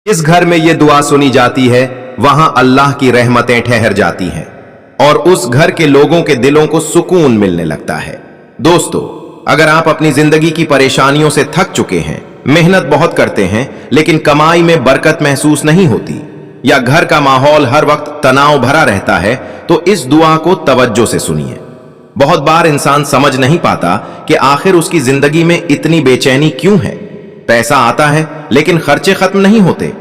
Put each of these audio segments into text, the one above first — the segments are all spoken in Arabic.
जिस घर में ये दुआ सुनी जाती है वहां अल्लाह की रहमतें ठहर जाती हैं और उस घर के लोगों के दिलों को सुकून मिलने लगता है। दोस्तों, अगर आप अपनी जिंदगी की परेशानियों से थक चुके हैं, मेहनत बहुत करते हैं लेकिन कमाई में बरकत महसूस नहीं होती, या घर का माहौल हर वक्त तनाव भरा रहता है, तो इस दुआ को तवज्जो से सुनिए। बहुत बार इंसान समझ नहीं पाता कि आखिर उसकी जिंदगी में इतनी बेचैनी क्यों है। पैसा आता है लेकिन खर्चे खत्म नहीं होते,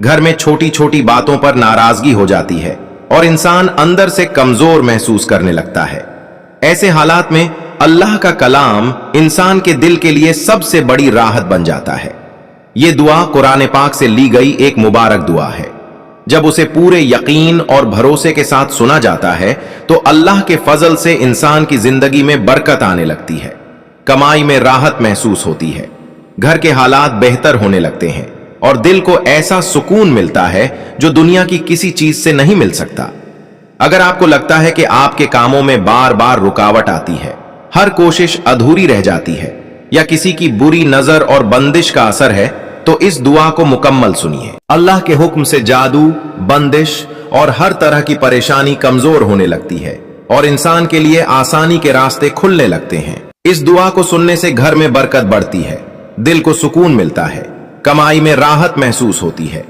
घर में छोटी छोटी बातों पर नाराजगी हो जाती है और इंसान अंदर से कमजोर महसूस करने लगता है। ऐसे हालात में अल्लाह का कलाम इंसान के दिल के लिए सबसे बड़ी राहत बन जाता है। ये दुआ कुरान पाक से ली गई एक मुबारक दुआ है। जब उसे पूरे यकीन और भरोसे के साथ सुना जाता है तो अल्लाह के फजल से इंसान की जिंदगी में बरकत आने लगती है, कमाई में राहत महसूस होती है, घर के हालात बेहतर होने लगते हैं और दिल को ऐसा सुकून मिलता है जो दुनिया की किसी चीज से नहीं मिल सकता। अगर आपको लगता है कि आपके कामों में बार बार रुकावट आती है, हर कोशिश अधूरी रह जाती है, या किसी की बुरी नजर और बंदिश का असर है, तो इस दुआ को मुकम्मल सुनिए। अल्लाह के हुक्म से जादू, बंदिश और हर तरह की परेशानी कमजोर होने लगती है और इंसान के लिए आसानी के रास्ते खुलने लगते हैं। इस दुआ को सुनने से घर में बरकत बढ़ती है, दिल को सुकून मिलता है, कमाई में राहत महसूस होती है,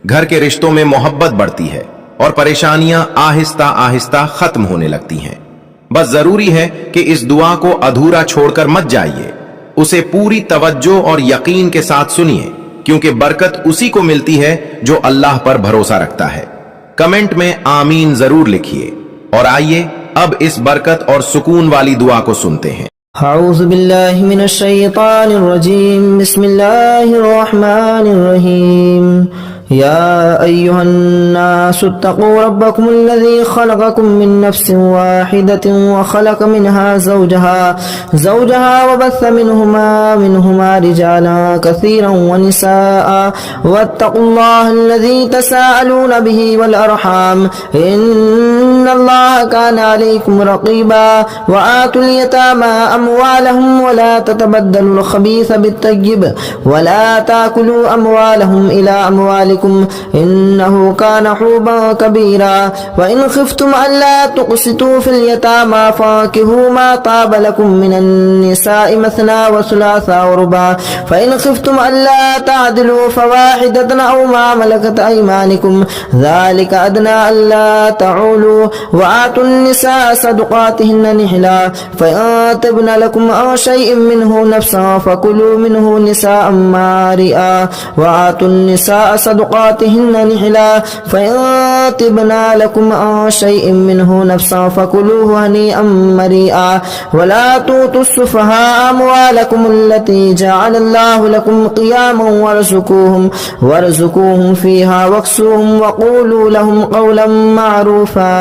घर के रिश्तों में मोहब्बत बढ़ती है और परेशानियां आहिस्ता आहिस्ता खत्म होने लगती हैं। बस जरूरी है कि इस दुआ को अधूरा छोड़कर मत जाइए, उसे पूरी तवज्जो और यकीन के साथ सुनिए, क्योंकि बरकत उसी को मिलती है जो अल्लाह पर भरोसा रखता है। कमेंट में आमीन जरूर लिखिए। और आइए अब इस बरकत और सुकून वाली दुआ को सुनते हैं। अऊज़ु बिल्लाहि मिनश शैतानिर रजीम, बिस्मिल्लाहिर रहमानिर रहीम। या अय्युहन्नासु इत्तक़ू रब्बकुमुल्लज़ी ख़लक़कुम मिन नफ़्सिन वाहिदतिन व ख़लक़ मिनहा ज़ौजहा व बस्स मिनहुमा रिजालन कसीरन व निसाअ वत्तक़ुल्लाह अल्लज़ी तसाअलून बिही वल अरहाम इन्नल्लाह काना अलैकुम रक़ीबा व आतुल यतामा अमवालहुम व ला ततबद्दलुल ख़बीथ बित्तय्यिब व ला ताकुलू अमवालहुम इला अमवालिकुम इन्नहु कान हुब्बन कबीरा व इन खिफ्तुम अल्ला तुक़सितू फिल यतामा फांकिहू मा ताब लकुम मिनन निसाइ मसना व सुलासा व रुबा फ़इन खिफ्तुम अल्ला तादिलू फ़वाहिदतन औ मा मलकत अयमानुकुम ज़ालिका अदना अल्ला तऊलू व आतुन निसाअ सदक़ातिहिन्न निहला फ़इन तिब्न लकुम अन शैइन मिन्हु नफ़्सन फ़कुलू मिन्हु निसाअन मारिआ व आतुन निसाअ सदक़ातिहिन्न निहला फ़इन तिब्न लकुम अन शैइन मिन्हु नफ़्सन फ़कुलूहु हनीअन मरीआ व ला तूतुस सुफ़हाअ अमवालकुम अल्लती जअलल्लाहु लकुम क़ियामन वरज़ुकूहुम फ़ीहा वक्सूहुम वक़ूलू लहुम क़ौलन मअरूफ़ा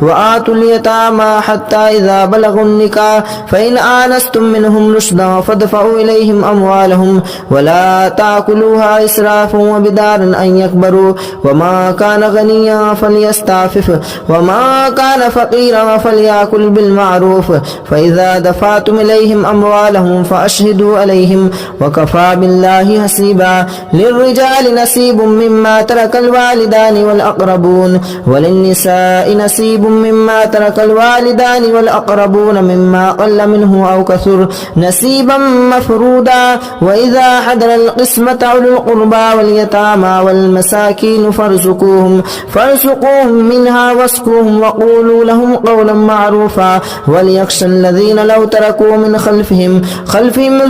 व आतुल यतामा हत्ता इज़ा बलगुन निकाह फ़इन आनस्तुम मिनहुम रुश्दन फ़दफ़अू इलैहिम अमवालहुम व ला ताकुलूहा इसराफ़न व बिदारन अन यकबरू व मा कान गनिय्यन फ़लयस्ताफ़िफ़ व मा कान फ़क़ीरन फ़लयअकुल बिल मअरूफ़ फ़इज़ा दफ़अतुम इलैहिम अमवालहुम फ़अशहिदू अलैहिम व कफ़ा बिल्लाहि हसीबा लिर्रिजालि नसीबुम मिम्मा तरकल वालिदानि वल अक़रबून व लिन्निसाइ नसीबुम मिम्मा तरकल वालिदानि वल अक़रबून मिम्मा क़ल्ल मिन्हु औ कसुर नसीबन मफ़रूदा व इज़ा हदरल क़िस्मत उलुल क़ुरबा वल यतामा वल मसाकीन फ़रज़ुक़ूहुम मिन्हा वस्क़ूहुम व क़ूलू लहुम क़ौलन मअरूफ़ा वलियख़्शा الذين لو تركوا من خلفهم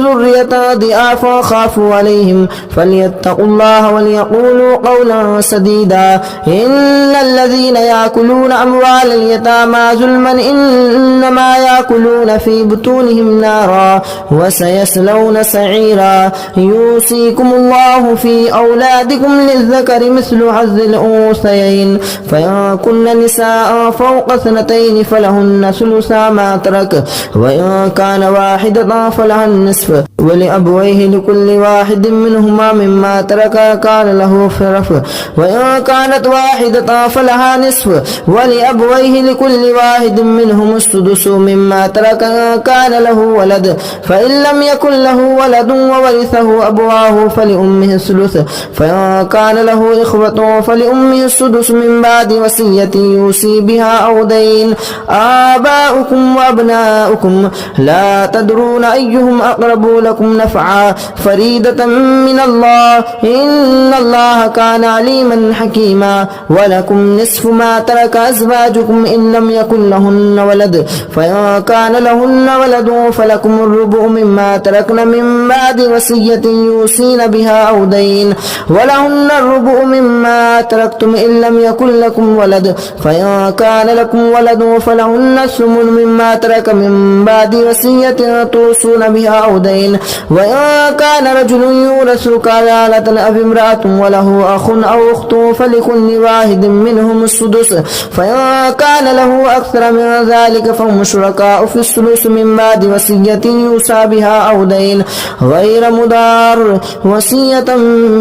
ذرية ضعافا خافوا عليهم فليتقوا الله وليقولوا قولا سديدا إن الذين يأكلون أموال اليتامى ظلما إنما يأكلون في بطونهم نارا وسيصلون سعيرا يوصيكم الله في أولادكم للذكر مثل حظ الأنثيين فإن كن نساء فوق اثنتين فلهن ثلثا ما ترك وإن كان واحدة فلها النصف ولأبويه لكل واحد منهما مما ترك كان له فرف وإن كانت واحدة فلها نصف ولأبويه ولأبويه لكل واحد منهم السدس مما ترك إن كان له ولد فإن لم يكن له ولد وورثه أبواه فلأمه الثلث فإن كان له إخوة فلأمه السدس من بعد وصية يوصي بها أو دين آباؤكم وأبناؤكم لا تدرون أيهم أقرب لكم نفعا فريدة من الله إن الله كان عليما حكيما ولكم نصف ما ترك أزواجكم إن لم يكن لهن ولد فإن كان لهن ولد فلكم الربع مما تركن من بعد وصية يوصين بها أو دين ولهن الربع مما تركتم إن لم يكن لكم ولد فإن كان لكم ولد فلهن الثمن مما ترك من بعد وصية توصون بها أو دين وإن كان رجل يورث كلالة أو امرأة وله أخ أو أخت فلكل واحد منهم السدس فإن كان له أكثر من ذلك فهم شركاء في الثلث من بعد وصية يوصى بها أو دين غير مضار وصية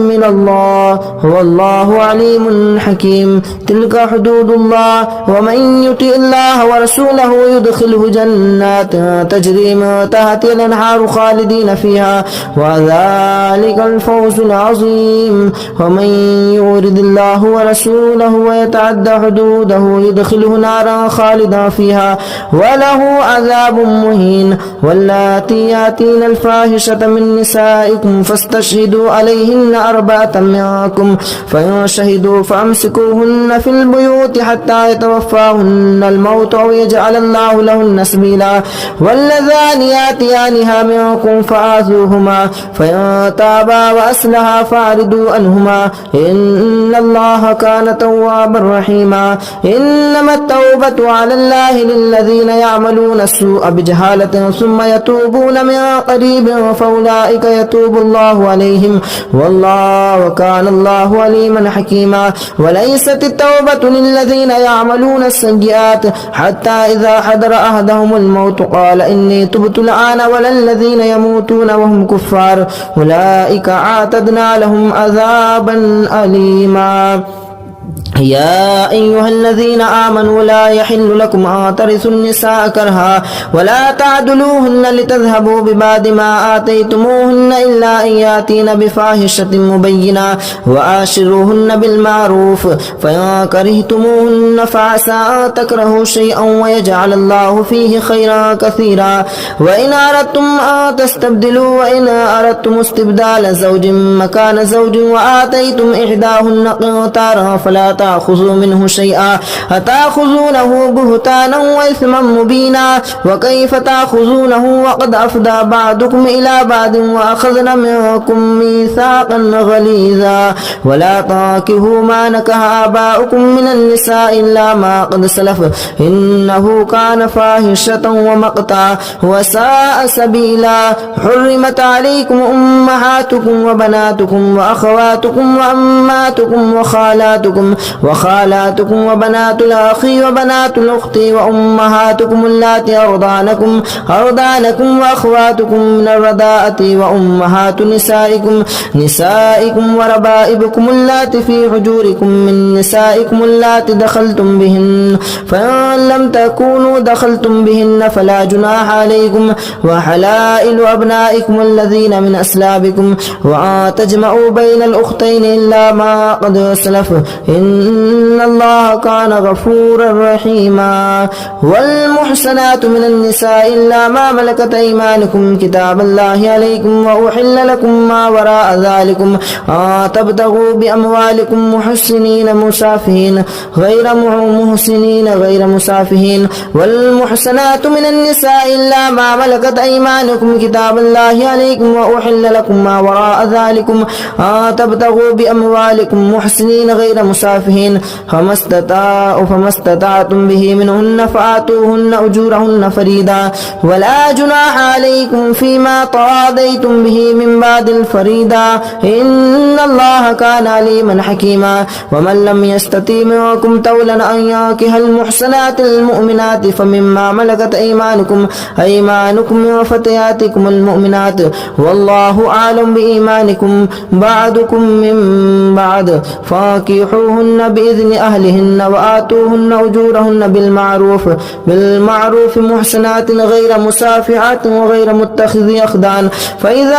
من الله والله عليم حكيم تلك حدود الله ومن يطع الله ورسوله يدخله جنات تجري من تحتها الأنهار خالدين فيها وذلك الفوز العظيم ومن يرد الله ورسوله ويتعدى حدوده يدخله نارا خالدا فيها وله عذاب مهين واللاتي ياتين الفاحشة من نسائكم فاستشهدوا عليهن 4 منكم فإن شهدوا فأمسكوهن في البيوت حتى يتوفاهن الموت أو يجعل الله لهن سبيلا واللذان ياتيانها منكم فآذوهما فإن تابا وأصلحا فأعرضوا عنهما إن الله كان توابا رحيما إنما التوبة على الله للذين يعملون السوء بجهالة ثم يتوبون من قريب فأولئك يتوب الله عليهم والله كان الله عليما حكيما وليست التوبة للذين يعملون السيئات حتى إذا حضر أحدهم الموت قال إني تبت الآن ولا الذين يموتون وهم كفار أولئك أعتدنا لهم عذابا أليما يا أيها الذين آمنوا لا يحل لكم أن ترثوا النساء كرها ولا تعدلوهن لتذهبوا ببعض ما آتيتموهن إلا أن يأتين بفاحشة مبينة وآشروهن بالمعروف فإن كرهتموهن فعسى أن تكرهوا شيئا ويجعل الله فيه خيرا كثيرا وإن أردتم أن تستبدلوا وإن أردتم استبدال زوج مكان زوج وآتيتم إحداهن قنطارا فلا تأخذوا منه شيئا أتأخذونه بهتانا وإثما مبينا وكيف تأخذونه وقد أفضى بعضكم إلى بعض وأخذن منكم ميثاقا غليظا ولا تنكحوا ما نكح آباؤكم من النساء إلا ما قد سلف إنه كان فاحشة ومقتا وساء سبيلا حرمت عليكم أمهاتكم وبناتكم وأخواتكم وأماتكم وخالاتكم وبنات الأخ وبنات الأخت وأمهاتكم اللاتي أرضانكم وأخواتكم من الرضاعة وأمهات نسائكم وربائبكم اللاتي في حجوركم من نسائكم اللاتي دخلتم بهن فإن لم تكونوا دخلتم بهن فلا جناح عليكم وحلائل أبنائكم الذين من أسلابكم وأن تجمعوا بين الأختين إلا ما قد سلف إن الله كان غفورا رحيما والمحسنات من النساء إلا ما ملكت أيمانكم كتاب الله عليكم وأحل لكم ما وراء ذلكم تبتغوا بأموالكم محسنين مسافهين غير مسافهين والمحسنات من النساء إلا ما ملكت أيمانكم كتاب الله عليكم وأحل لكم ما وراء ذلكم تبتغوا بأموالكم محسنين غير مسافهين فما استطعتم به منهن فآتوهن أجورهن فريدا ولا جناح عليكم فيما تراضيتم به من بعد الفريضة إن الله كان عليما حكيما ومن لم يستطع منكم طولا أن ينكح المحسنات المؤمنات فمما ملكت أيمانكم من فتياتكم المؤمنات والله أعلم بإيمانكم بعضكم من بعض فانكحوهن بإذن أهلهن وآتوهن أجورهن بالمعروف محسنات غير مسافحات وغير متخذي أخدان فإذا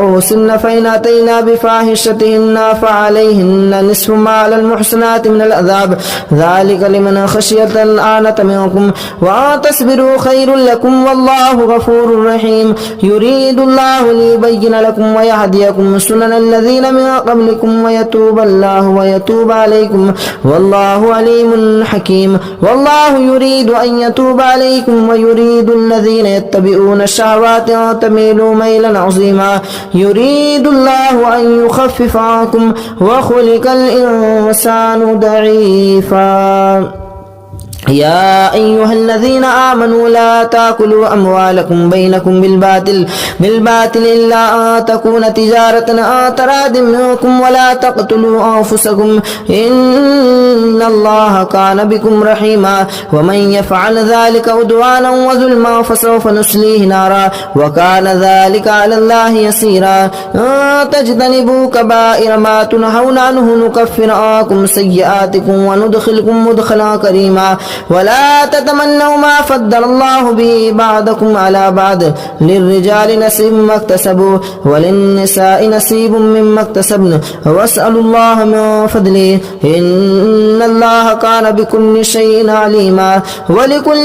أحسن فإن أتينا بفاحشتهن فعليهن نصف ما على المحسنات من العذاب ذلك لمن خشي الآنة منكم وأن تصبروا خير لكم والله غفور رحيم يريد الله ليبين لكم ويهديكم سنن الذين من قبلكم ويتوب عليكم والله عليم حكيم والله يريد أن يتوب عليكم ويريد الذين يتبعون الشهوات أن تميلوا ميلا عظيما يريد الله أن يخفف عنكم وخلق الإنسان ضعيفا يا أيها الذين آمنوا لا تأكلوا أموالكم بينكم بالباطل إلا أن تكون تجارة أن تراد منكم ولا تقتلوا أنفسكم إن الله كان بكم رحيما ومن يفعل ذلك عدوانا وظلما فسوف نصليه نارا وكان ذلك على الله يسيرا أن تجتنبوا كبائر ما تنهون عنه نكفر عنكم سيئاتكم وندخلكم مدخلا كريما ولا تتمنوا ما فضل الله به بعضكم على بعض للرجال نصيب مما اكتسبوا وللنساء نصيب مما اكتسبن واسألوا الله من فضله إن الله كان بكل شيء عليما ولكل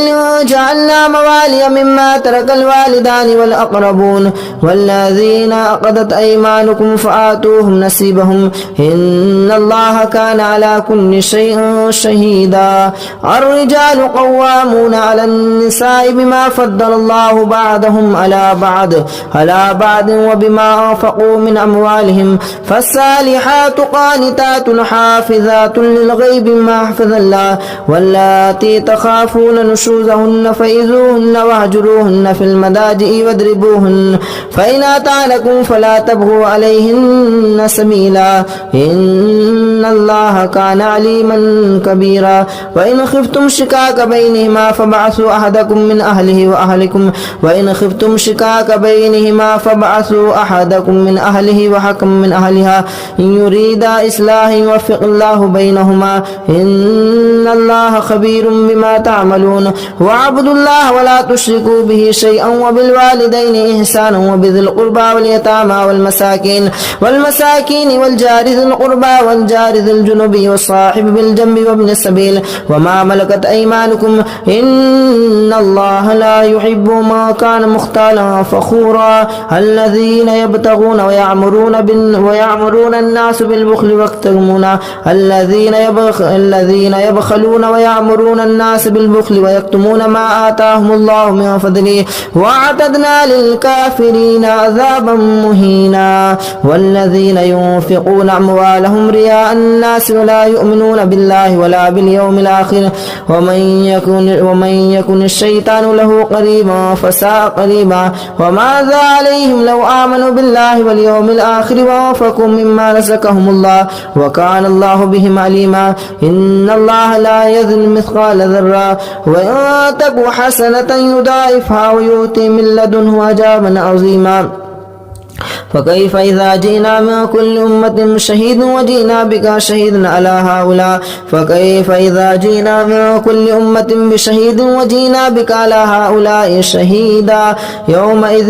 جعلنا موالي مما ترك الوالدان والأقربون والذين عقدت أيمانكم فآتوهم نصيبهم إن الله كان على كل شيء شهيدا الرجال قوامون على النساء بما فضل الله بعضهم على بعض وبما أنفقوا من أموالهم فالصالحات قانتات حافظات للغيب ما حفظ الله واللاتي تخافون نشوزهن فإذوهن واهجروهن في المضاجع واضربوهن فإن أطعنكم فلا تبغوا عليهن سبيلا إن الله كان عليما كبيرا وإن خفتم شقاق بينهما فابعثوا أحدكم من أهله وحكم من أهلها إن يريدا إصلاحا يوفق الله بينهما إن الله خبير بما تعملون واعبدوا الله ولا تشركوا به شيئا وبالوالدين إحسانا وبذي القربى واليتامى والمساكين والجار ذي القربى والجار ذي الجنب والصاحب بالجنب وابن السبيل وما ملكت أيمانكم إن الله لا يحب ما كان مختالا فخورا الذين يبتغون ويعمرون الناس بالبخل ويكتمون الذين يبخلون ويعمرون الناس بالبخل ويكتمون ما آتاهم الله من فضله وأعتدنا للكافرين عذابا مهينا والذين ينفقون أموالهم رياء الناس ولا يؤمنون بالله ولا باليوم الآخر ومن يكن الشيطان له قريبا فساء قريبا وماذا عليهم لو آمنوا بالله واليوم الآخر وأنفقوا مما رزقهم الله وكان الله بهم عليما إن الله لا يظلم مثقال ذرة وإن تك حسنة يضاعفها ويؤتي من لدنه أجرا عظيما فكيف إذا جئنا من كل أمة شهيد وجئنا بك شهيدا على هؤلاء فكيف إذا جئنا من كل أمة بشهيد وجئنا بك على هؤلاء شهيدا يومئذ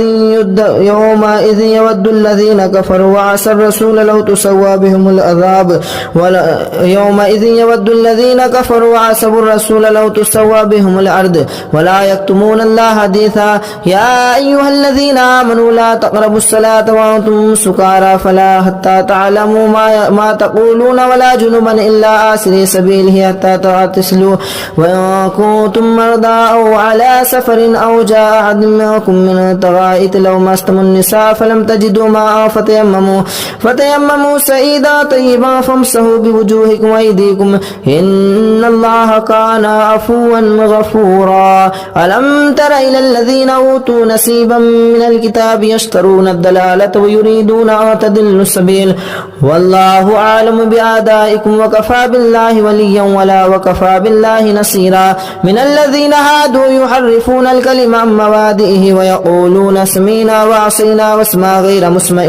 يود الذين كفروا وعصوا الرسول لو تسوى بهم العذاب يومئذ يود الذين كفروا وعصوا الرسول لو تسوى بهم الأرض ولا يكتمون الله حديثا يا أيها الذين آمنوا لا تقربوا الصلاة وأنتم سكارى فلا حتى تعلموا ما تقولون ولا جنبا إلا آسري سبيله حتى تغتسلوا وإن كنتم مرضى أو على سفر أو جاء أحد منكم من الغائط لو مستم النساء فلم تجدوا ماء فتيمموا سعيدا طيبا فامسحوا بوجوهكم وأيديكم إن الله كان عفوا غفورا ألم تر إلى الذين أوتوا نصيبا من الكتاب يشترون الضلالة يريدون أن تضلوا السبيل والله أعلم بأعدائكم وكفى بالله وليا ولا وكفى بالله نصيرا من الذين هادوا يحرفون الكلم عن مواضعه ويقولون سمعنا وعصينا واسمع غير مسمع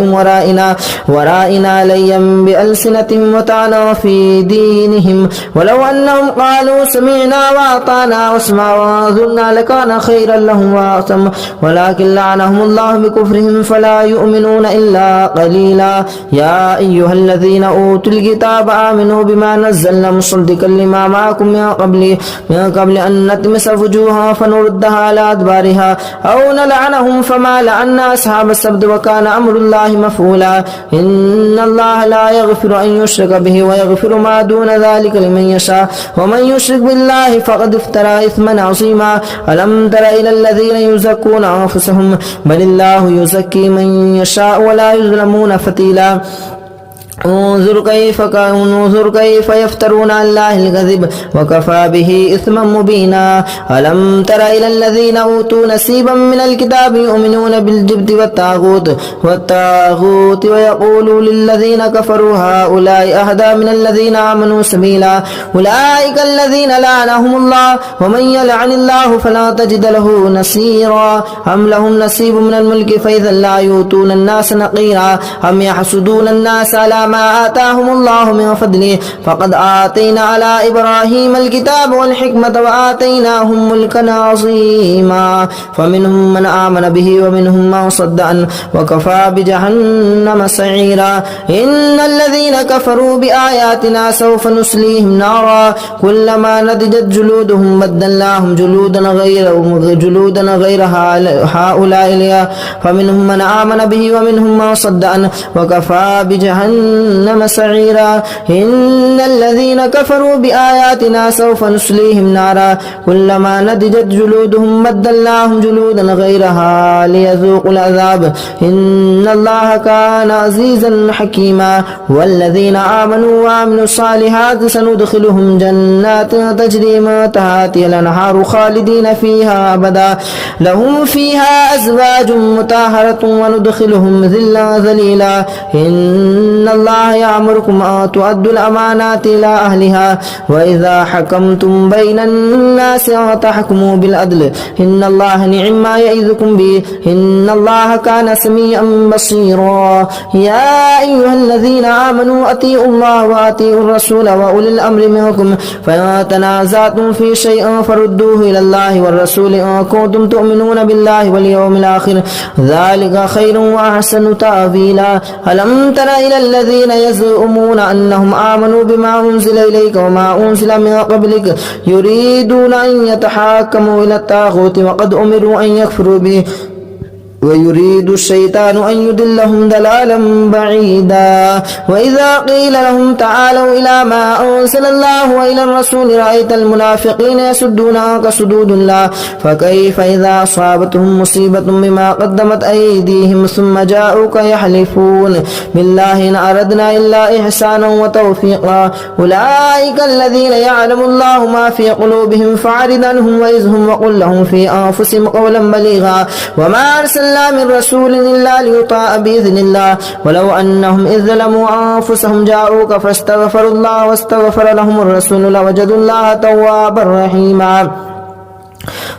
ورائنا ليا بألسنتهم وطعنا في دينهم ولو أنهم قالوا سمعنا وأطعنا واسمع وانظرنا لكان خيرا لهم وأعظم ولكن لعنهم الله بكفرهم فلا يؤمنون إلا قليلا يا أيها الذين أوتوا الكتاب آمنوا بما نزلنا مصدقا لما معكم من قبل أن نطمس وجوها فنردها على أدبارها أو نلعنهم فما لعنا أصحاب السبت وكان أمر الله مفعولا إن الله لا يغفر أن يشرك به ويغفر ما دون ذلك لمن يشاء ومن يشرك بالله فقد افترى إثما عظيما ألم تر إلى الذين يزكون أنفسهم بل الله يزكي من يشاء ولا يظلمون فتيلا انظر كيف يفترون على الله الكذب وكفى به إثما مبينا ألم تر إلى الذين أوتوا نصيبا من الكتاب يؤمنون بالجبت والطاغوت ويقولوا للذين كفروا هؤلاء أهدى من الذين آمنوا سبيلا أولئك الذين لعنهم الله ومن يلعن الله فلا تجد له نصيرا أم لهم نصيب من الملك فإذا لا يؤتون الناس نقيرا أم يحسدون الناس على ما آتاهم الله من فضله فقد آتينا على إبراهيم الكتاب والحكمة وآتيناهم ملكا عظيما فمنهم من آمن به ومنهم من صد عنه وكفى بجهنم سعيرا إن الذين كفروا بآياتنا سوف نصليهم نارا كلما نضجت جلودهم بدلناهم جلودا غيرها هؤلاء فمنهم من آمن به ومنهم من صد عنه وكفى بجهنم سعيرا إن الذين كفروا بآياتنا سوف نصليهم نارا كلما نضجت جلودهم بدلناهم جلودا غيرها ليذوقوا العذاب إن الله كان عزيزا حكيما والذين آمنوا وعملوا الصالحات سندخلهم جنات تجري من تحتها الأنهار خالدين فيها أبدا لهم فيها أزواج مطهرة وندخلهم ذلا ذليلا إن الله يأمركم أن تؤدوا الأمانات إلى أهلها وإذا حكمتم بين الناس أن تحكموا بالعدل إن الله نعم ما يعظكم به إن الله كان سميعا بصيرا يا أيها الذين آمنوا أطيعوا الله وأطيعوا الرسول وأولي الأمر منكم فإن تنازعتم في شيء فردوه إلى الله والرسول إن كنتم تؤمنون بالله واليوم الآخر ذلك خير وأحسن تأويلا ألم تر إلى الذين يزعمون أنهم آمنوا بما أنزل إليك وما أنزل من قبلك يريدون أن يتحاكموا إلى الطاغوت وقد أمروا أن يكفروا به ويريد الشيطان أن يضلهم ضلالا بعيدا وإذا قيل لهم تعالوا إلى ما أنزل الله وإلى الرسول رأيت المنافقين يصدون عنك صدود الله فكيف إذا أصابتهم مصيبة بما قدمت أيديهم ثم جاءوك يحلفون بالله إن أردنا إلا إحسانا وتوفيقا أولئك الذين يعلم الله ما في قلوبهم فاعرض عنهم وإذهم وقل لهم في أنفسهم قولا بليغا وما أرسلنا من رسول إلا ليطاع بإذن الله ولو أنهم إذ ظلموا أنفسهم جاءوك فاستغفروا الله واستغفر لهم الرسول لوجدوا الله توابا رحيما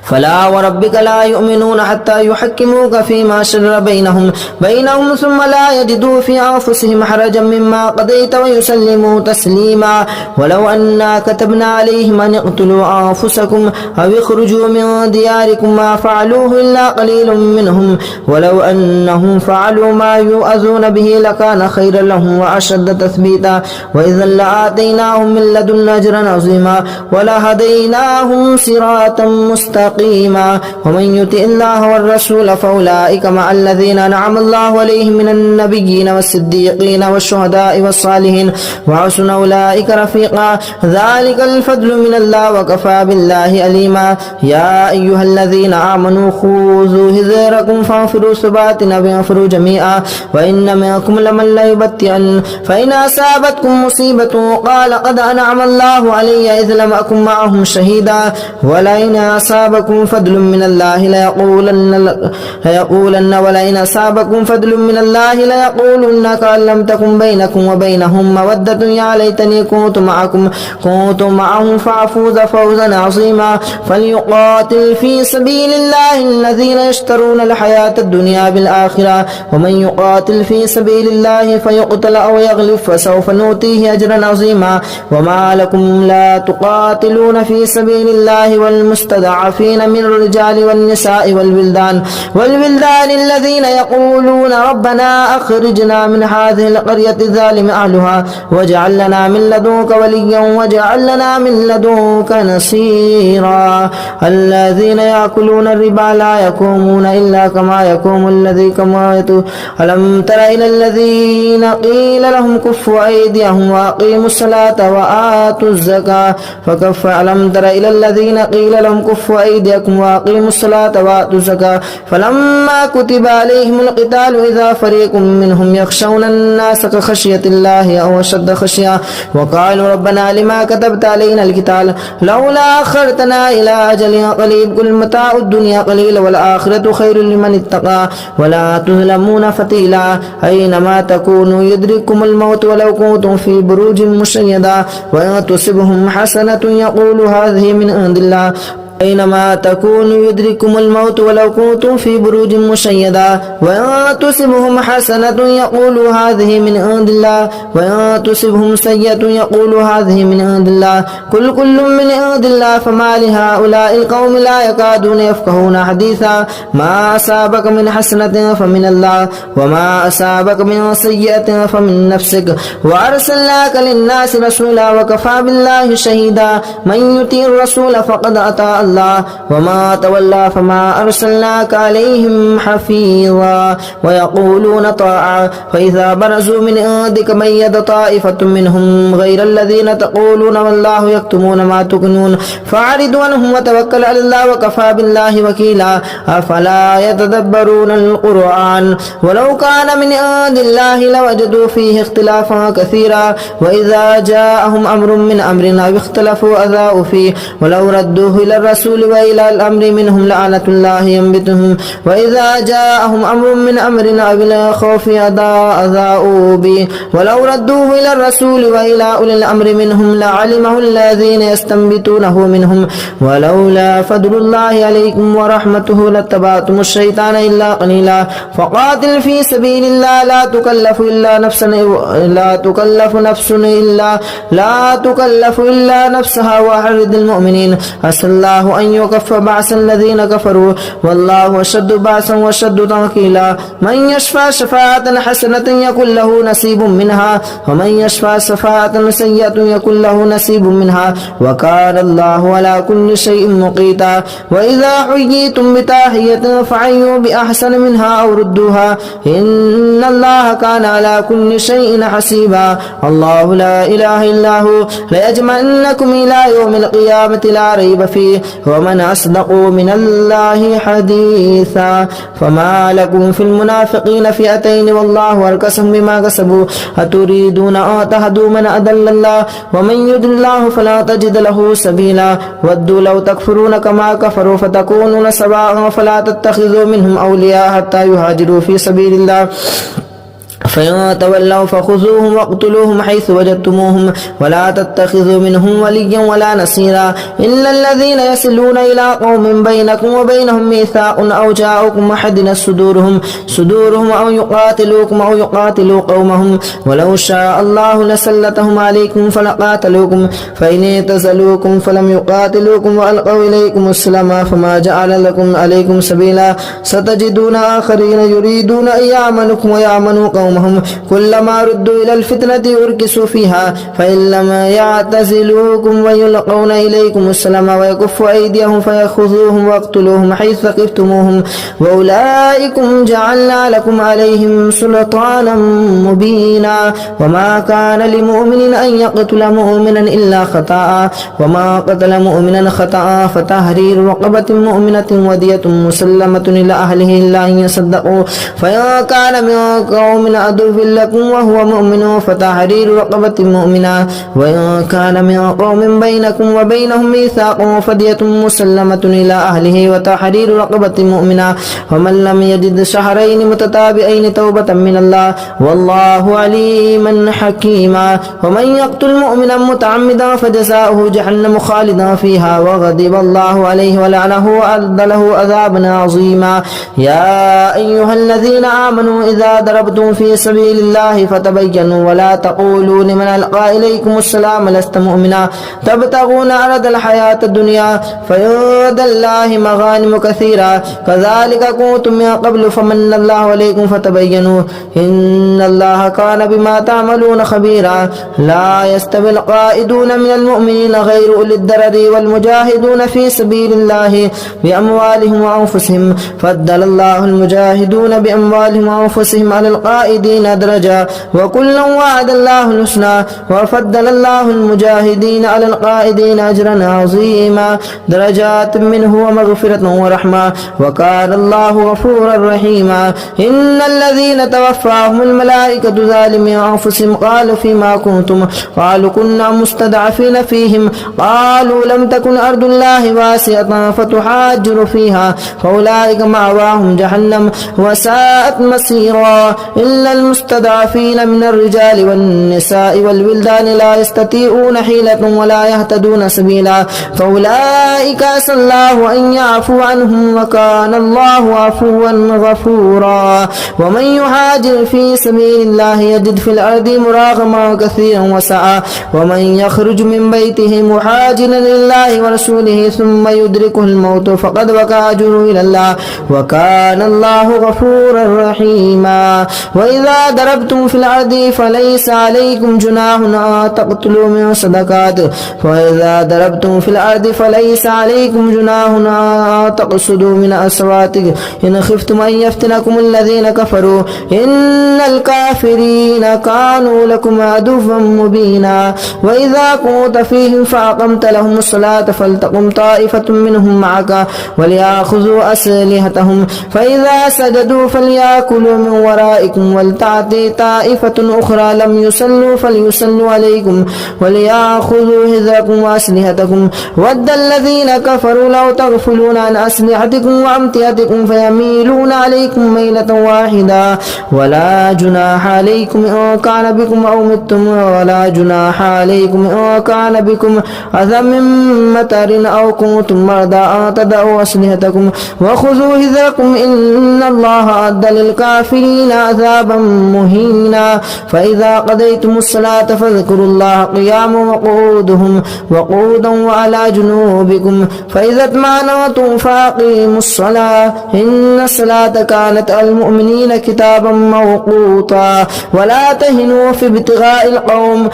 فلا وربك لا يؤمنون حتى يحكموك فيما شجر بينهم ثم لا يجدوا في أنفسهم حرجا مما قضيت ويسلموا تسليما ولو أنا كتبنا عليهم أن اقتلوا أنفسكم أو اخرجوا من دياركم ما فعلوه إلا قليل منهم ولو أنهم فعلوا ما يؤذون به لكان خيرا لهم وأشد تثبيتا وإذا لآتيناهم من لدن أجرا عظيما ولهديناهم صراطا مستقيما ومن يطع الله والرسول فأولئك مع الذين أنعم الله عليهم من النبيين والصديقين والشهداء والصالحين وحسن أولئك رفيقا ذلك الفضل من الله وكفى بالله عليما يا أيها الذين آمنوا خذوا حذركم فانفروا ثبات أو انفروا جميعا وإن منكم لمن ليبطئن فإن أصابتكم مصيبة قال قد أنعم الله علي إذ لم أكن معهم شهيدا ولئن أصابكم فضل من الله ليقولن ولئن أصابكم فضل من الله ليقولن كأن لم تكن بينكم وبينهم مودة يا ليتني كنت معهم فأفوز فوزا عظيما فليقاتل في سبيل الله الذين يشترون الحياة الدنيا بالآخرة ومن يقاتل في سبيل الله فيقتل أو يغلب فسوف نؤتيه أجرا عظيما وما لكم لا تقاتلون في سبيل الله والمستضعفين من الرجال والنساء والولدان الذين يقولون ربنا أخرجنا من هذه القرية الظالم أهلها واجعل لنا من لدنك وليا واجعل لنا من لدنك نصيرا الذين يأكلون الربا لا يقومون إلا كما يقوم الذي ألم تر إلى الذين قيل لهم كفوا أيديهم وأقيموا الصلاة وآتوا الزكاة ألم تر إلى الذين قيل لهم كفوا أيديكم وأقيموا الصلاة وآتوا الزكاة فلما كتب عليهم القتال إذا فريق منهم يخشون الناس كخشية الله أو أشد خشية وقالوا ربنا لما كتبت علينا القتال لولا أخرتنا إلى أجل قريب قل متاع الدنيا قليل والآخرة خير لمن اتقى ولا تظلمون فتيلا أينما تكونوا يدرككم الموت ولو كنتم في بروج مشيدة وإن تصبهم حسنة يقول هذه من عند الله أينما تكونوا يدرككم الموت ولو كنتم في بروج مشيدة وإن تصبهم حسنة يقولوا هذه من عند الله وإن تصبهم سيئة يقولوا هذه من عند الله كل من عند الله فما لهؤلاء القوم لا يكادون يفقهون حديثا ما أصابك من حسنة فمن الله وما أصابك من سيئة فمن نفسك وأرسلناك للناس رسولا وكفى بالله شهيدا من يطيع الرسول فقد أطاع الله وما تولى فما أرسلناك عليهم حفيظا ويقولون طاعة فإذا برزوا من عندك ميت طائفة منهم غير الذين تقولون والله يكتمون ما تكنون فأعرض عنهم وتوكل على الله وكفى بالله وكيلا أفلا يتدبرون القرآن ولو كان من عند الله لوجدوا فيه اختلافا كثيرا وإذا جاءهم أمر من أمرنا اختلفوا أذاؤوا فيه ولو ردوه إلى الرسول وإلى الأمر منهم لعنة الله ينبتهم وإذا جاءهم أمر من أمرنا بلا خوف أذاؤوا به ولو ردوه إلى الرسول وإلى أولي الأمر منهم لعلمه الذين يستنبتونه منهم ولولا فضل الله عليكم ورحمته لاتبعتم الشيطان إلا قليلا فقاتل في سبيل الله لا تكلف نفسها وحرد المؤمنين عسى الله أن يكف بعث الذين كفروا والله أشد بعثا وأشد تنكيلا من يشفع شفاعة حسنة يكن له نصيب منها ومن يشفع شفاعة سيئة يكن له نصيب منها وكان الله على كل شيء مقيتا وإذا حييتم بتحية فحيوا بأحسن منها أو ردوها إن الله كان على كل شيء حسيبا الله لا إله إلا هو ليجمعنكم إلى يوم القيامة لا ريب فيه ومن أصدق من الله حديثا فما لكم في المنافقين فئتين والله أركسهم بما كسبوا أتريدون أن تهدوا من أضل الله ومن يضلل الله فلا تجد له سبيلا ودوا لو تكفرون كما كفروا فتكونون سواء فلا تتخذوا منهم أولياء حتى يهاجروا في سبيل الله فإن تولوا فخذوهم واقتلوهم حيث وجدتموهم ولا تتخذوا منهم وليا ولا نصيرا إلا الذين يصلون إلى قوم بينكم وبينهم ميثاق أو جاءوكم حدثت صدورهم أو يقاتلوكم أو يقاتلوا قومهم ولو شاء الله لسلطهم عليكم فلقاتلوكم فإن اعتزلوكم فلم يقاتلوكم وألقوا إليكم السلام فما جعل لكم عليكم سبيلا ستجدون آخرين يريدون أن يعملوكم ويعملوا قومهم كلما ردوا إلى الفتنة أركسوا فيها فإن لم يعتزلوكم ويلقون إليكم السلام ويكفوا أيديهم فيأخذوهم واقتلوهم حيث ثقفتموهم وأولئكم جعلنا لكم عليهم سلطانا مبينا وما كان لمؤمن أن يقتل مؤمنا إلا خطأ وما قتل مؤمنا خطأ فتحرير رقبة مؤمنة ودية مسلمة إلى أهله إلا أن يصدقوا فإن كان من قوم عدو لكم وهو مؤمن فتحرير رقبة مؤمنة وإن كان من قوم بينكم وبينهم ميثاق فدية مسلمة إلى أهله وتحرير رقبة مؤمنة ومن لم يجد شهرين متتابعين توبة من الله والله عليما حكيما ومن يقتل مؤمنا متعمدا فجزاؤه جهنم خالدا فيها وغضب الله عليه ولعنه وأعد له عذابا عظيما يا أيها الذين آمنوا إذا ضربتم في سبيل الله فتبينوا ولا تقولوا لمن ألقى إليكم السلام لست مؤمنا تبتغون عرض الحياة الدنيا فعند الله مغانم كثيرة كذلك كنتم من قبل فمن الله عليكم فتبينوا إن الله كان بما تعملون خبيرا لا يستوي القائدون من المؤمنين غير أولي الضرر والمجاهدون في سبيل الله بأموالهم وأنفسهم فضل الله المجاهدون بأموالهم وأنفسهم على القائدين درجة وكلا وعد الله الحسنى وفضل الله المجاهدين على القائدين أجرا عظيما درجات منه ومغفرة ورحمة وكان الله غفورا رحيما إن الذين توفاهم الملائكة ظالمي أنفسهم قالوا فيما كنتم قالوا كنا مستضعفين فيهم قالوا لم تكن أرض الله واسعة فتحاجر فيها فأولئك مأواهم جهنم وساءت مصيرا إلا المستضعفين من الرجال والنساء والولدان لا يستطيعون حيلة ولا يهتدون سبيلا فأولئك عسى الله أن يعفو عنهم وكان الله عفوا غفورا ومن يهاجر في سبيل الله يجد في الأرض مراغما كثيرا وسعا ومن يخرج من بيته مهاجرا لله ورسوله ثم يدركه الموت فقد وقع أجره إلى الله وكان الله غفورا رحيما وإذا ضربتم في الأرض فليس عليكم جناح أن تقتلوا من صدقات وإذا ضربتم في الأرض فليس عليكم جناح أن تقصدوا من أصواتكم إن خفتم أن يفتنكم الذين كفروا إن الكافرين كانوا لكم عدوا مبينا وإذا كنت فيهم فأقمت لهم الصلاة فلتقم طائفة منهم معك وليأخذوا أسلحتهم فإذا سجدوا فليأكلوا من ورائكم ولتأتي طائفة أخرى لم يصلوا فليصلوا عليكم وليأخذوا حذركم وأسلحتكم ود الذين كفروا لو تغفلون عن أسلحتكم وأمتعتكم فيميلون عليكم ميلة واحدة ولا جناح عليكم إن كان بكم أو متم ولا جناح عليكم إن كان بكم أذى من مطر أو كنتم مرضى أن تضعوا أسلحتكم وخذوا حذركم إن الله أعد للكافرين عذابا مهينا فإذا قضيتم الصلاة فاذكروا الله قياما وقعودا وعلى جنوبكم فإذا اطمأننتم فأقيموا الصلاة إن الصلاة كانت على المؤمنين كتابا موقوتا ولا تهنوا في ابتغاء القوم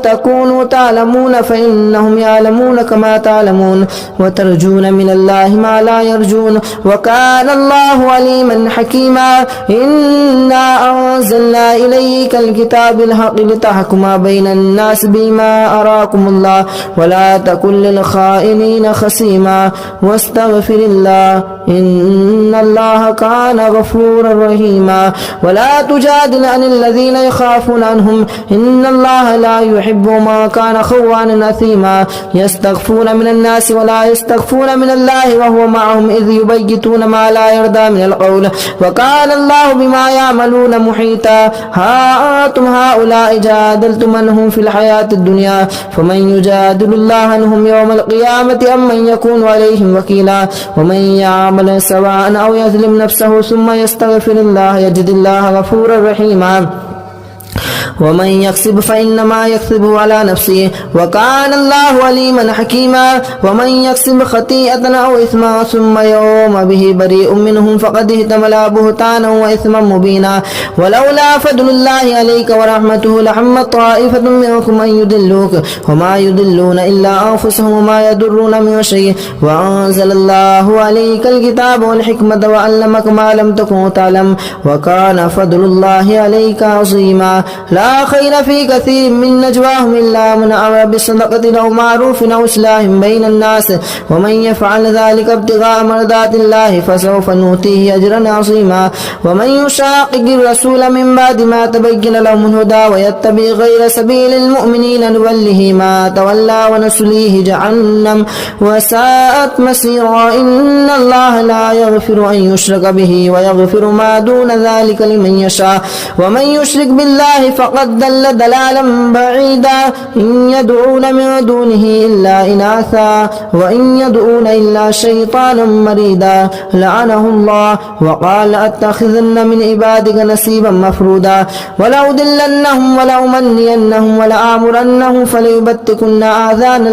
تكونوا تعلمون فإنهم يعلمون كما تعلمون وترجون من الله ما لا يرجون وكان الله عليما حكيما إنا أنزلنا إليك الكتاب الحق لتحكم بين الناس بما أراكم الله ولا تكن للخائنين خصيما واستغفر الله إن الله كان غفورا رحيما ولا تجادل عن الذين يخافون عنهم إن الله لا يحب ما كان خوانا أثيما يستغفون من الناس ولا يستغفون من الله وهو معهم إذ يبيتون ما لا يرضى من القول وكان الله بما يعملون محيطا ها أنتم هؤلاء جادلتم عنهم في الحياة الدنيا فمن يجادل الله عنهم يوم القيامة أم من يكون عليهم وكيلا ومن يعمل سواء أو يظلم نفسه ثم يستغفر الله يجد الله غفورا رحيما ومن يكسب فإنما يكسبه على نفسه وكان الله عليما حكيما ومن يكسب خطيئة أو إثما ثم يوم به بريء منهم فقد احتمل بهتانا وإثما مبينا ولولا فضل الله عليك ورحمته لحمت طائفة منكم أن يضلوك وما يضلون إلا أنفسهم وما يضرون من شيء وأنزل الله عليك الكتاب والحكمة وعلمك ما لم تكن تعلم وكان فضل الله عليك عظيما لا لا خير في كثير من نجواهم إلا من أمر بصدقة أو معروف أو إصلاح بين الناس ومن يفعل ذلك ابتغاء مرضات الله فسوف نؤتيه أجرا عظيما ومن يشاقق الرسول من بعد ما تبين لهم الهدى ويتبع غير سبيل المؤمنين نوله ما تولى ونصليه جهنم وساءت مسيرا إن الله لا يغفر أن يشرك به ويغفر ما دون ذلك لمن يشاء ومن يشرك بالله فقد ضل ضلالا بعيدا إن يدعون من دونه إلا إناثا وإن يدعون إلا شيطانا مريدا لعنه الله وقال لأتخذن من عبادك نصيبا مفرودا ولأضلنهم ولأمنينهم ولآمرنهم فليبتكن آذان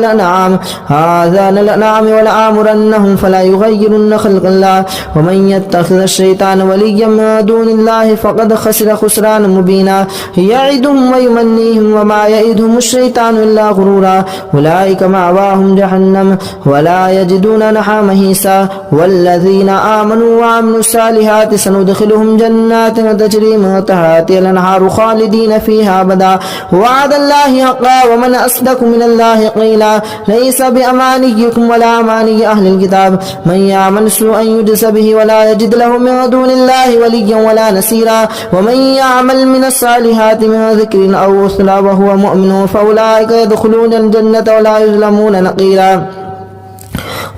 الأنعام ولآمرنهم فلا يغيرن خلق الله ومن يتخذ الشيطان وليا من دون الله فقد خسر خسرانا مبينا يعدهم ويمنيهم وما يعدهم الشيطان إلا غرورا أولئك مأواهم جهنم ولا يجدون عنها محيصا والذين آمنوا وعملوا الصالحات سندخلهم جنات تجري من تحتها الأنهار خالدين فيها أبدا وعد الله حقا ومن أصدق من الله قيلا ليس بأمانيكم ولا أماني أهل الكتاب من يعمل سوءا يجز به ولا يجد له من دون الله وليا ولا نصيرا ومن يعمل من الصالحات من ذكر أو أنثى وهو مؤمن فأولئك يدخلون الجنة ولا يظلمون نقيرا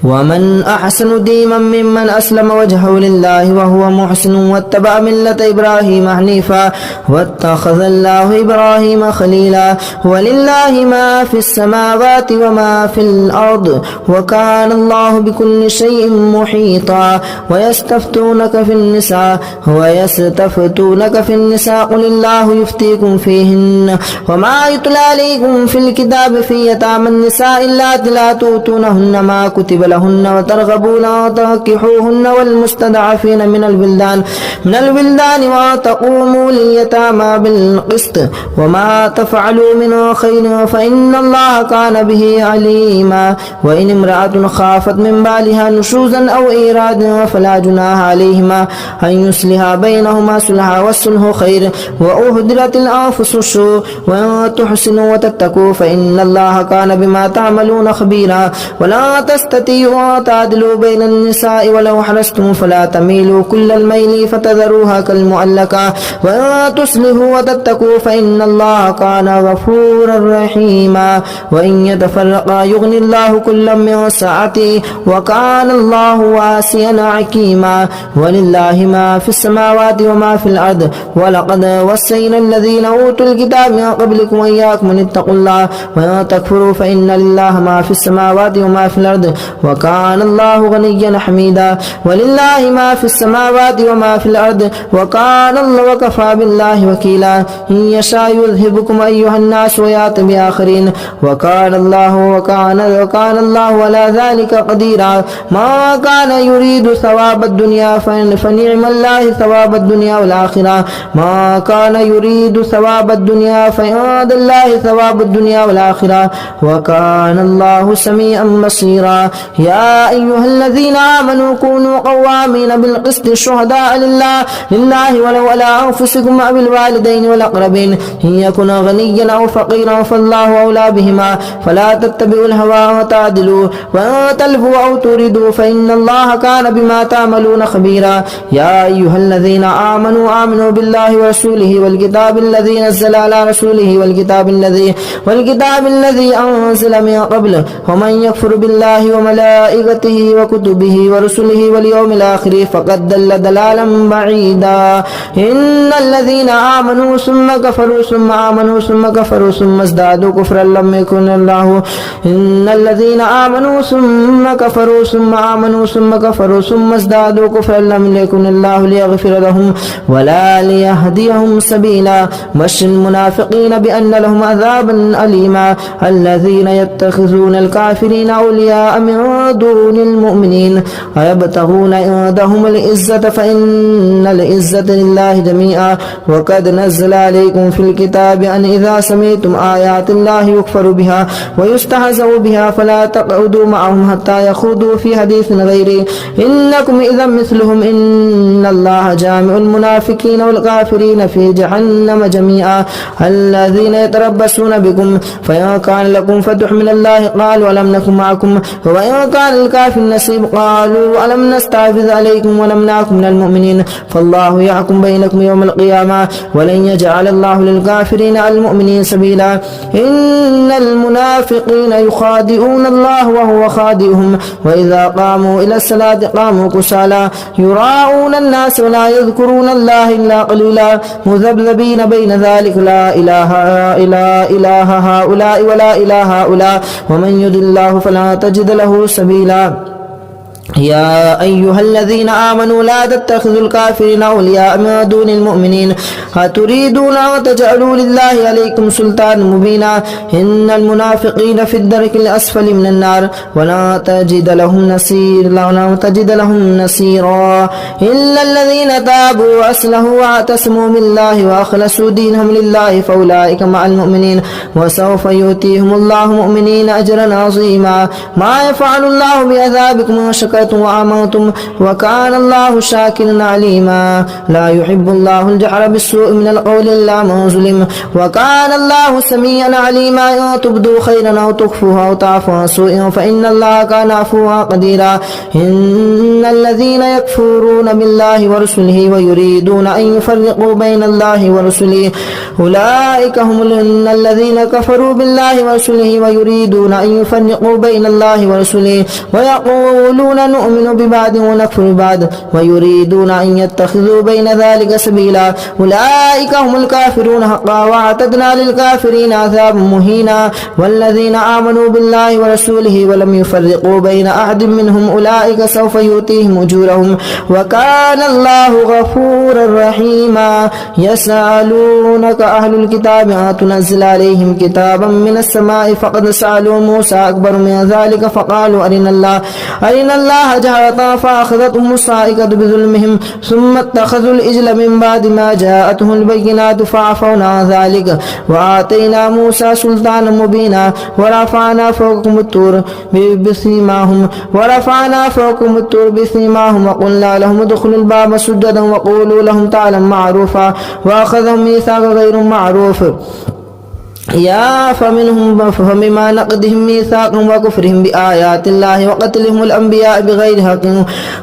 ومن أحسن دينا ممن أسلم وجهه لله وهو محسن واتبع ملة إبراهيم حنيفا واتخذ الله إبراهيم خليلا ولله ما في السماوات وما في الأرض وكان الله بكل شيء محيطا ويستفتونك في النساء قل الله يفتيكم فيهن وما يتلى عليكم في الكتاب في يتامى النساء اللاتي لا تؤتونهن ما كتب لهن وترغبون وتنكحوهن والمستضعفين من الولدان وتقوموا لليتامى بالقسط وما تفعلوا من خير فإن الله كان به عليما وإن امرأة خافت من بالها نشوزا أو إيرادا فلا جناح عليهما أن يصلحا بينهما صلحا والصلح خير وأهدرت الأنفس الشح وإن تحسنوا وتتقوا فإن الله كان بما تعملون خبيرا ولا تستطيعوا تعدلوا بين النساء ولو حرصتم فلا تميلوا كل الميل فتذروها كالمعلقة وإن تصلحوا وتتقوا فإن الله كان غفورا رحيما وإن يتفرقا يغني الله كلا من سعته وكان الله واسعا حكيما ولله ما في السماوات وما في الأرض ولقد وصينا الذين أوتوا الكتاب من قبلكم وإياكم أن اتقوا الله وإن تكفروا فإن لله ما في السماوات وما في الأرض وكان الله غنيا حميدا ولله ما في السماوات وما في الأرض وكان الله وكفى بالله وكيلا إن يشاء يذهبكم أيها الناس ويأتي بآخرين وكان الله على ذلك قديرا ما كان يريد ثواب الدنيا فنعم الله ثواب الدنيا والآخرة ما كان يريد ثواب الدنيا فعند الله ثواب الدنيا والآخرة وكان الله سميعا بصيرا يا أيها الذين آمنوا كونوا قوامين بالقسط شهداء لله ولو على أنفسكم أو الوالدين والأقربين إن يكن غنيا أو فقيرا فالله أولى بهما فلا تتبعوا الهوى وتعدلوا وإن تلفوا أو تردوا فإن الله كان بما تعملون خبيرا يا أيها الذين آمنوا بالله ورسوله والكتاب الذي نزل على رسوله والكتاب الذي أنزل من قبل ومن يكفر بالله وملائكته وكتبه ورسله واليوم الآخر فقد ضل ضلالا بعيدا إن الذين آمنوا ثم كفروا ثم آمنوا ثم كفروا ثم ازدادوا كفرا لم يكن الله إن الذين آمنوا ثم كفروا ثم آمنوا ثم كفروا ثم ازدادوا كفرا لم يكن الله ليغفر لهم ولا ليهديهم سبيلا بشر المنافقين بأن لهم عذابا أليما الذين يتخذون الكافرين أولياء من دون المؤمنين أيبتغون عندهم العزة فإن العزة لله جميعا وقد نزل عليكم في الكتاب أن إذا سمعتم آيات الله يكفر بها ويستهزأ بها فلا تقعدوا معهم حتى يخوضوا في حديث غيره إنكم إذا مثلهم إن الله جامع المنافقين والكافرين في جهنم جميعا الذين يتربصون بكم فإن كان لكم فتح من الله قالوا ألم نكن معكم وإن كان الكافر نصيب قالوا ألم نستحوذ عليكم ونمنعكم من المؤمنين فالله يحكم بينكم يوم القيامة ولن يجعل الله للكافرين على المؤمنين سبيلا إن المنافقين يخادعون الله وهو خادعهم وإذا قاموا إلى الصلاة قاموا كسالى يراءون الناس ولا يذكرون الله إلا قليلا مذبذبين بين ذلك لا إله إلا هؤلاء ولا إله هؤلاء ومن يضل الله فلا تجد له سبيلا يا أيها الذين آمنوا لا تتخذوا الكافرين أولياء من دون المؤمنين أتريدون أن تجعلوا لله عليكم سلطانا مبينا إن المنافقين في الدرك الأسفل من النار ولا تجد لهم نصيرا إلا الذين تابوا وأصلحوا واعتصموا بالله وأخلصوا دينهم لله فأولئك مع المؤمنين وسوف يؤتيهم الله مؤمنين أجرا عظيما ما يفعل الله بعذابكم شكرتم وآمنتم وكان الله شاكرا عليما لا يحب الله الجهر بالسوء من القول إلا من ظلم وكان الله سميعا عليما إن تبدوا خيرا أو تخفوها أو تعفوا عن سوء فإن الله كان عفوا قديرا إن الذين يكفرون بالله ورسله ويريدون أن يفرقوا بين الله ورسله أولئك هم الذين كفروا بالله ورسله ويريدون أن يفرقوا بين الله ورسله ويقولون نؤمن ببعض ونكفر ببعض ويريدون أن يتخذوا بين ذلك سبيلا أولئك هم الكافرون حقا واعتدنا للكافرين عذابا مهينا والذين آمنوا بالله ورسوله ولم يفرقوا بين أحد منهم أولئك سوف يؤتيهم أجورهم وكان الله غفورا رحيما يسألونك أهل الكتاب تنزل عليهم كتابا من السماء فقد سألوا موسى أكبر من ذلك فقالوا أرنا الله جهرة فأخذتهم الصاعقة بظلمهم ثم اتخذوا الإجل من بعد ما جاءتهم البينات فعفونا عن ذلك وآتينا موسى سلطانا مبينا ورفعنا فوقهم الطور بسيماهم وقلنا لهم ادخلوا الباب سجدا وقولوا لهم تعالى معروفا وأخذهم ميثاق غير معروف فمما نقضهم ميثاقهم وكفرهم بآيات الله وقتلهم الأنبياء بغير حق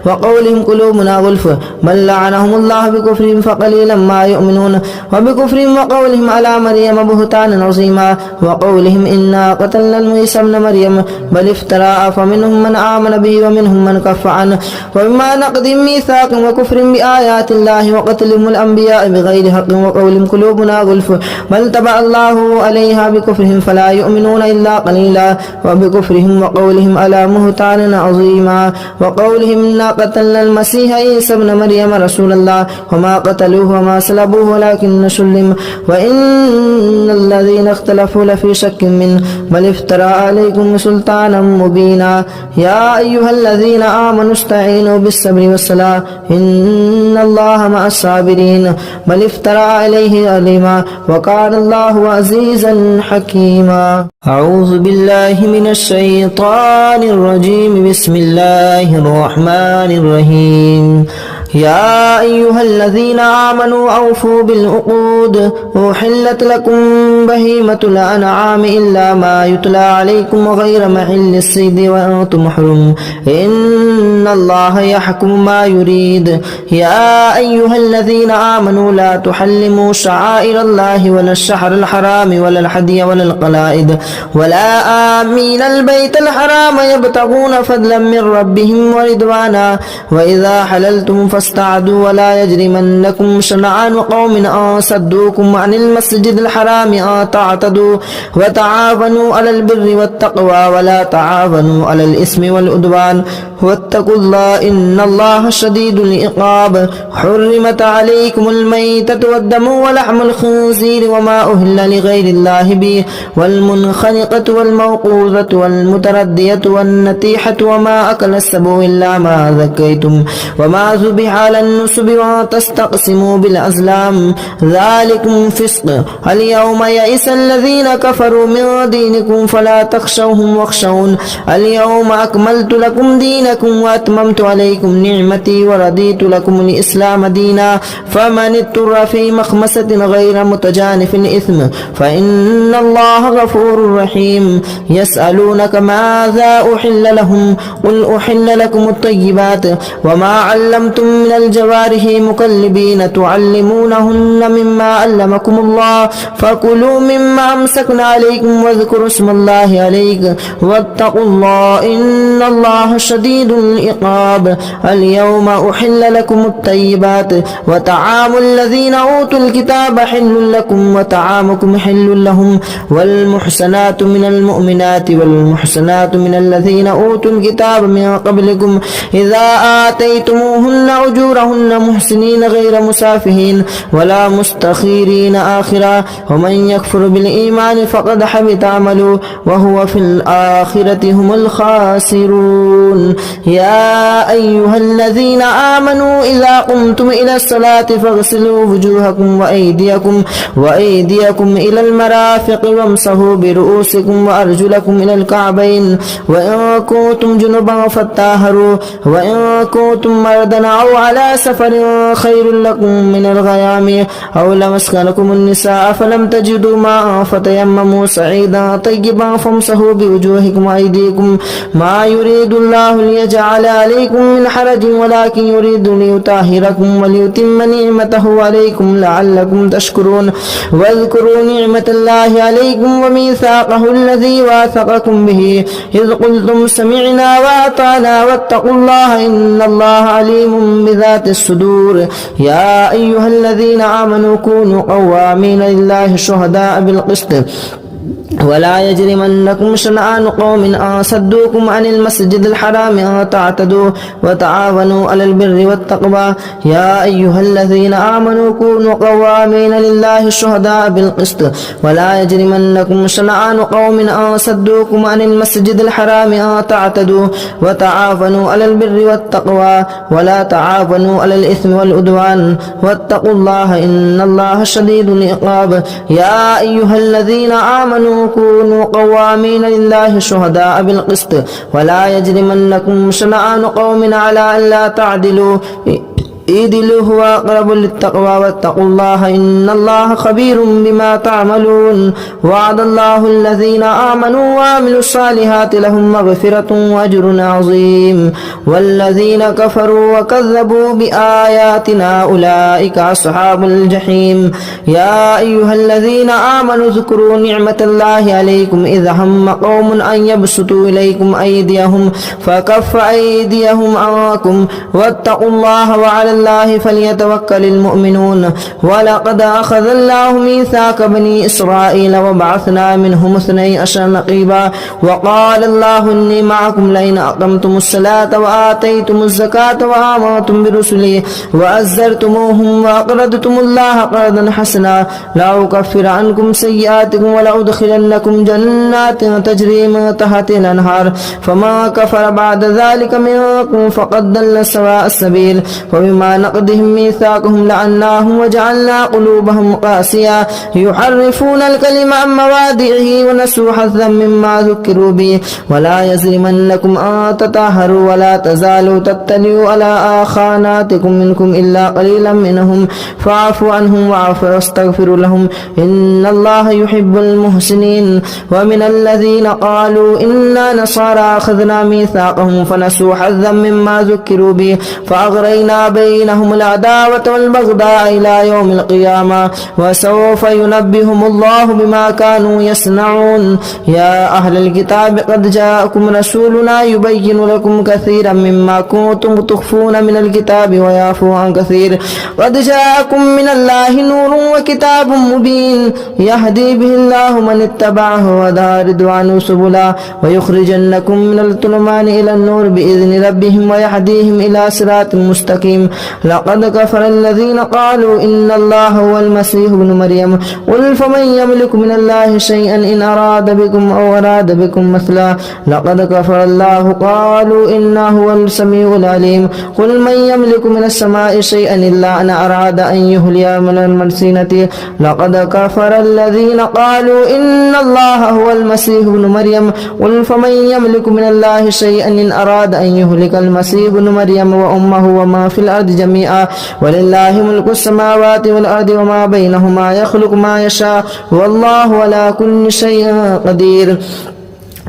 وقولهم قلوبنا غلف بل لعنهم الله بكفرهم فقليلا ما يؤمنون وبكفرهم وقولهم على مريم بهتانا عظيما وقولهم إنا قتلنا عيسى ابن مريم بل افترى فمنهم من آمن به ومنهم من كف عنه وبما نقضهم ميثاقهم وكفرهم بآيات الله وقتلهم الأنبياء بغير حق وقولهم قلوبنا غلف بل تبع الله عليها بكفرهم فلا يؤمنون إلا قليلا وبكفرهم وقولهم على مهتان عظيما وقولهم إنا قتلنا المسيح عيسى ابن مريم رسول الله وما قتلوه وما صلبوه ولكن سلم وإن الذين اختلفوا لفي شك منه بل افترى عليكم سلطانا مبينا يا أيها الذين آمنوا استعينوا بالصبر والصلاة إن الله مع الصابرين بل افترى عليه عليما وكان الله عزيزا حكيما أعوذ بالله من الشيطان الرجيم بسم الله الرحمن الرحيم يا أيها الذين آمنوا أوفوا بالعقود أحلت لكم بهيمة الأنعام إلا ما يتلى عليكم غير محل الصيد وأنتم حرم إن الله يحكم ما يريد يا أيها الذين آمنوا لا تحلموا شعائر الله ولا الشهر الحرام ولا الهدي ولا القلائد ولا آمين البيت الحرام يبتغون فضلا من ربهم ورضوانا وإذا حللتم فاستعدوا ولا يجرمنكم شنآن قوم أن صدوكم عن المسجد الحرام أن تعتدوا وتعاونوا على البر والتقوى ولا تعاونوا على الإثم والعدوان واتقوا الله إن الله شديد العقاب. حرمت عليكم الميتة والدم ولحم الخنزير وما أهل لغير الله به والمنخنقة والموقوذة والمتردية والنتيحة وما أكل السبع إلا ما ذكيتم وما ذبح على النصب وتستقسموا بالأزلام ذلكم فسق. اليوم يئس الذين كفروا من دينكم فلا تخشوهم واخشون اليوم أكملت لكم دينكم وأتممت عليكم نعمتي ورضيت لكم الإسلام دينا فمن اضطر في مخمسة غير متجانف إثم فإن الله غفور رحيم. يسألونك ماذا أحل لهم قل أحل لكم الطيبات وما علمتم من الجوارح مكلبين تعلمونهن مما علمكم الله فكلوا مما أمسكنا عليكم واذكروا اسم الله عليك واتقوا الله إن الله شديد العقاب. اليوم أحل لكم الطيبات وطعام الذين أوتوا الكتاب حل لكم وطعامكم حل لهم والمحسنات من المؤمنات والمحسنات من الذين أوتوا الكتاب من قبلكم إذا آتيتموهن أجورهن محسنين غير مسافهين ولا مستخيرين آخرا ومن يكفر بالإيمان فقد حبط عمله وهو في الآخرة هم الخاسرون. يا أيها الذين آمنوا إذا قمتم إلى الصلاة فاغسلوا وجوهكم وأيديكم إلى المرافق وامسحوا برؤوسكم وأرجلكم إلى الكعبين وإن كنتم جنبا فطهروا وإن كنتم مرضى أو على سفر خير لكم من الغيام أو لمسكنكم النساء فلم تجدوا ماء فتيمموا صعيدا طيبا فامسحوا بوجوهكم وأيديكم ما يريد الله ليجعل عليكم من حرج ولكن يريد ليطهركم وليتم نعمته عليكم لعلكم تشكرون. واذكروا نعمة الله عليكم وميثاقه الذي واثقكم به إذ قلتم سمعنا وأطعنا واتقوا الله إن الله عليم بذات الصدور. يا أيها الذين آمنوا كونوا قوامين لله شهداء بالقسط ولا يجرمنكم شنآن قوم أن صدوكم عن المسجد الحرام أن تعتدوا وتعاونوا على البر والتقوى. يا أيها الذين آمنوا كونوا قوامين لله شهداء بالقسط ولا يجرمنكم شنآن قوم أن صدوكم عن المسجد الحرام أن تعتدوا وتعاونوا على البر والتقوى ولا تعاونوا على الإثم والعدوان واتقوا الله إن الله شديد العقاب. يا أيها الذين آمنوا كونوا قوامين لله شهداء بالقسط ولا يجرمنكم شنآن قوم على ألا تعدلوا اعدلوا هو أقرب للتقوى واتقوا الله إن الله خبير بما تعملون. وعد الله الذين آمنوا وعملوا الصالحات لهم مغفرة وأجر عظيم والذين كفروا وكذبوا بآياتنا أولئك أصحاب الجحيم. يا أيها الذين آمنوا اذكروا نعمة الله عليكم إذ هم قوم أن يبسطوا إليكم أيديهم فكف أيديهم عنكم واتقوا الله وعلى الله فليتوكل المؤمنون. ولقد أخذ الله ميثاق بني إسرائيل وبعثنا منهم 12 نقيبا وقال الله إني معكم لئن أقمتم الصلاة وآتيتم الزكاة وآمنتم برسلي وأزرتموهم وأقرضتم الله قرضا حسنا لأكفر عنكم سيئاتكم ولأدخلنكم جنات تجري من تحتها الأنهار فما كفر بعد ذلك منكم فقد ضل سواء السبيل. وبما نقضهم ميثاقهم لعناهم وجعلنا قلوبهم قاسية يحرفون الكلم عن مواضعه ونسوا حظا مما ذكروا به. ولا يجرمنكم أن تطهروا ولا تزالوا تطلعوا على خاناتكم منكم إلا قليلا منهم فاعفوا عنهم واستغفروا لهم إن الله يحب المحسنين. ومن الذين قالوا إنا نصارى أخذنا ميثاقهم فنسوا حظا مما ذكروا به فأغرينا بينهم بينهم العداوة والبغضاء إلى يوم القيامة وسوف ينبئهم الله بما كانوا يصنعون يا أهل الكتاب قد جاءكم رسولنا يبين لكم كثيرا مما كنتم تخفون من الكتاب ويعفو عن كثير قد جاءكم من الله نور وكتاب مبين يهدي به الله من اتبعه ودار رضوانه سبلا ويخرجنكم من الظلمات إلى النور بإذن ربهم ويهديهم إلى صراط مستقيم لقد كفر الذين قالوا إن الله هو المسيح ابن مريم قل فمن يملك من الله شيئا إن أراد بكم أو أراد بكم مثلا لقد كفر الله قالوا إنه هو السميع العليم قل من يملك من السماء شيئا إلا أن أراد أن يهلي من المرسينة لقد كفر الذين قالوا إن الله هو المسيح ابن مريم قل فمن يملك من الله شيئا إن أراد أن يهلك المسيح ابن مريم وأمه وما في الأرض جميعا ولله ملك السماوات والأرض وما بينهما يخلق ما يشاء والله على كل شيء قدير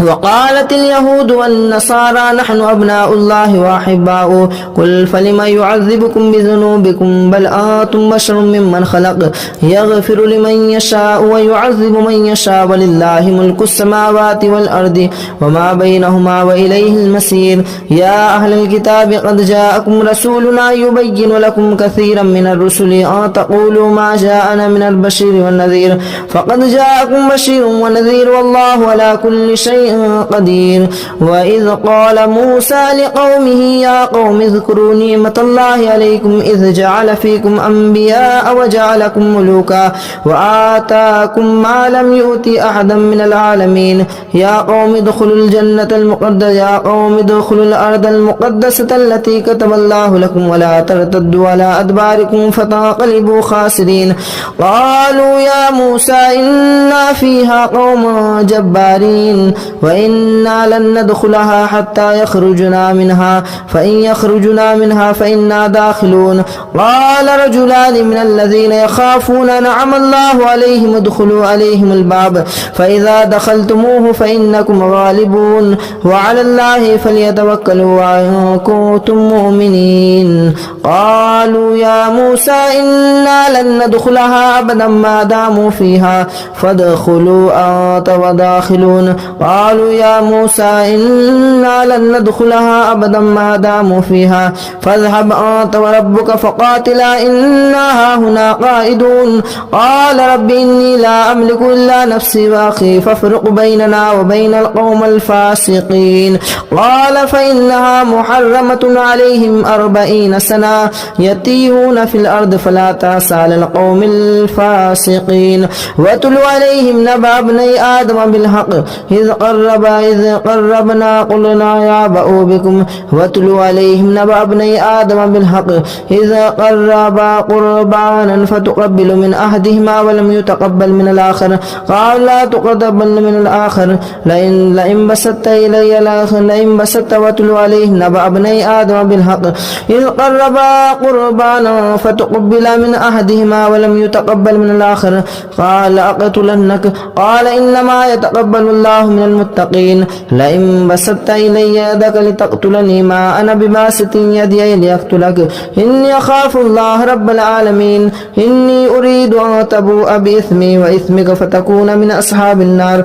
وقالت اليهود والنصارى نحن أبناء الله وأحباؤه قل فلم يعذبكم بذنوبكم بل أنتم بشر ممن خلق يغفر لمن يشاء ويعذب من يشاء ولله ملك السماوات والأرض وما بينهما وإليه المصير يا أهل الكتاب قد جاءكم رسولنا يبين لكم كثيرا من الرسل أن تقولوا ما جاءنا من البشير والنذير فقد جاءكم بشير ونذير والله على كل شيء قدير وإذ قال موسى لقومه يا قوم اذكروا نعمة الله عليكم إذ جعل فيكم أنبياء وجعلكم ملوكا وآتاكم ما لم يؤت أحدا من العالمين يا قوم ادخلوا الجنة المقدسة يا قوم ادخلوا الأرض المقدسة التي كتب الله لكم ولا ترتدوا على أدباركم فتنقلبوا خاسرين قالوا يا موسى إنا فيها قوم جبارين وإنا لن ندخلها حتى يخرجنا منها فإن يخرجنا منها فإنا داخلون قال رجلان من الذين يخافون أنعم الله عليهم ادخلوا عليهم الباب فإذا دخلتموه فإنكم غالبون وعلى الله فليتوكلوا إن كنتم مؤمنين قالوا يا موسى إنا لن ندخلها أبدا ما داموا فيها فادخلوا أنت وداخلون قالوا يا موسى إنا لن ندخلها أبدا ما داموا فيها فاذهب أنت وربك فقاتلا إنا هنا قائدون قال رب إني لا أملك إلا نفسي وأخي فافرق بيننا وبين القوم الفاسقين قال فإنها محرمة عليهم 40 سنة يتيهون في الأرض فلا تأس على القوم الفاسقين واتل عليهم نبأ ابني آدم بالحق إذ قربنا قلنا يا بأوا بكم واتل عليهم نبأ ابني آدم بالحق إذ قربا قربانا فتقبل من أحدهما ولم يتقبل من الآخر قال لا تقبل من الآخر لئن بسطت إلي لئن بسطت واتل عليهم نبأ ابني آدم بالحق إذ قربا قربانا فتقبل من أحدهما ولم يتقبل من الآخر قال أقتلنك قال إنما يتقبل الله من المتقين لئن بسطت إلي يدك لتقتلني ما أنا بباسط يدي لأقتلك إني أخاف الله رب العالمين إني أريد أن تبوء بإثمي وإثمك فتكون من أصحاب النار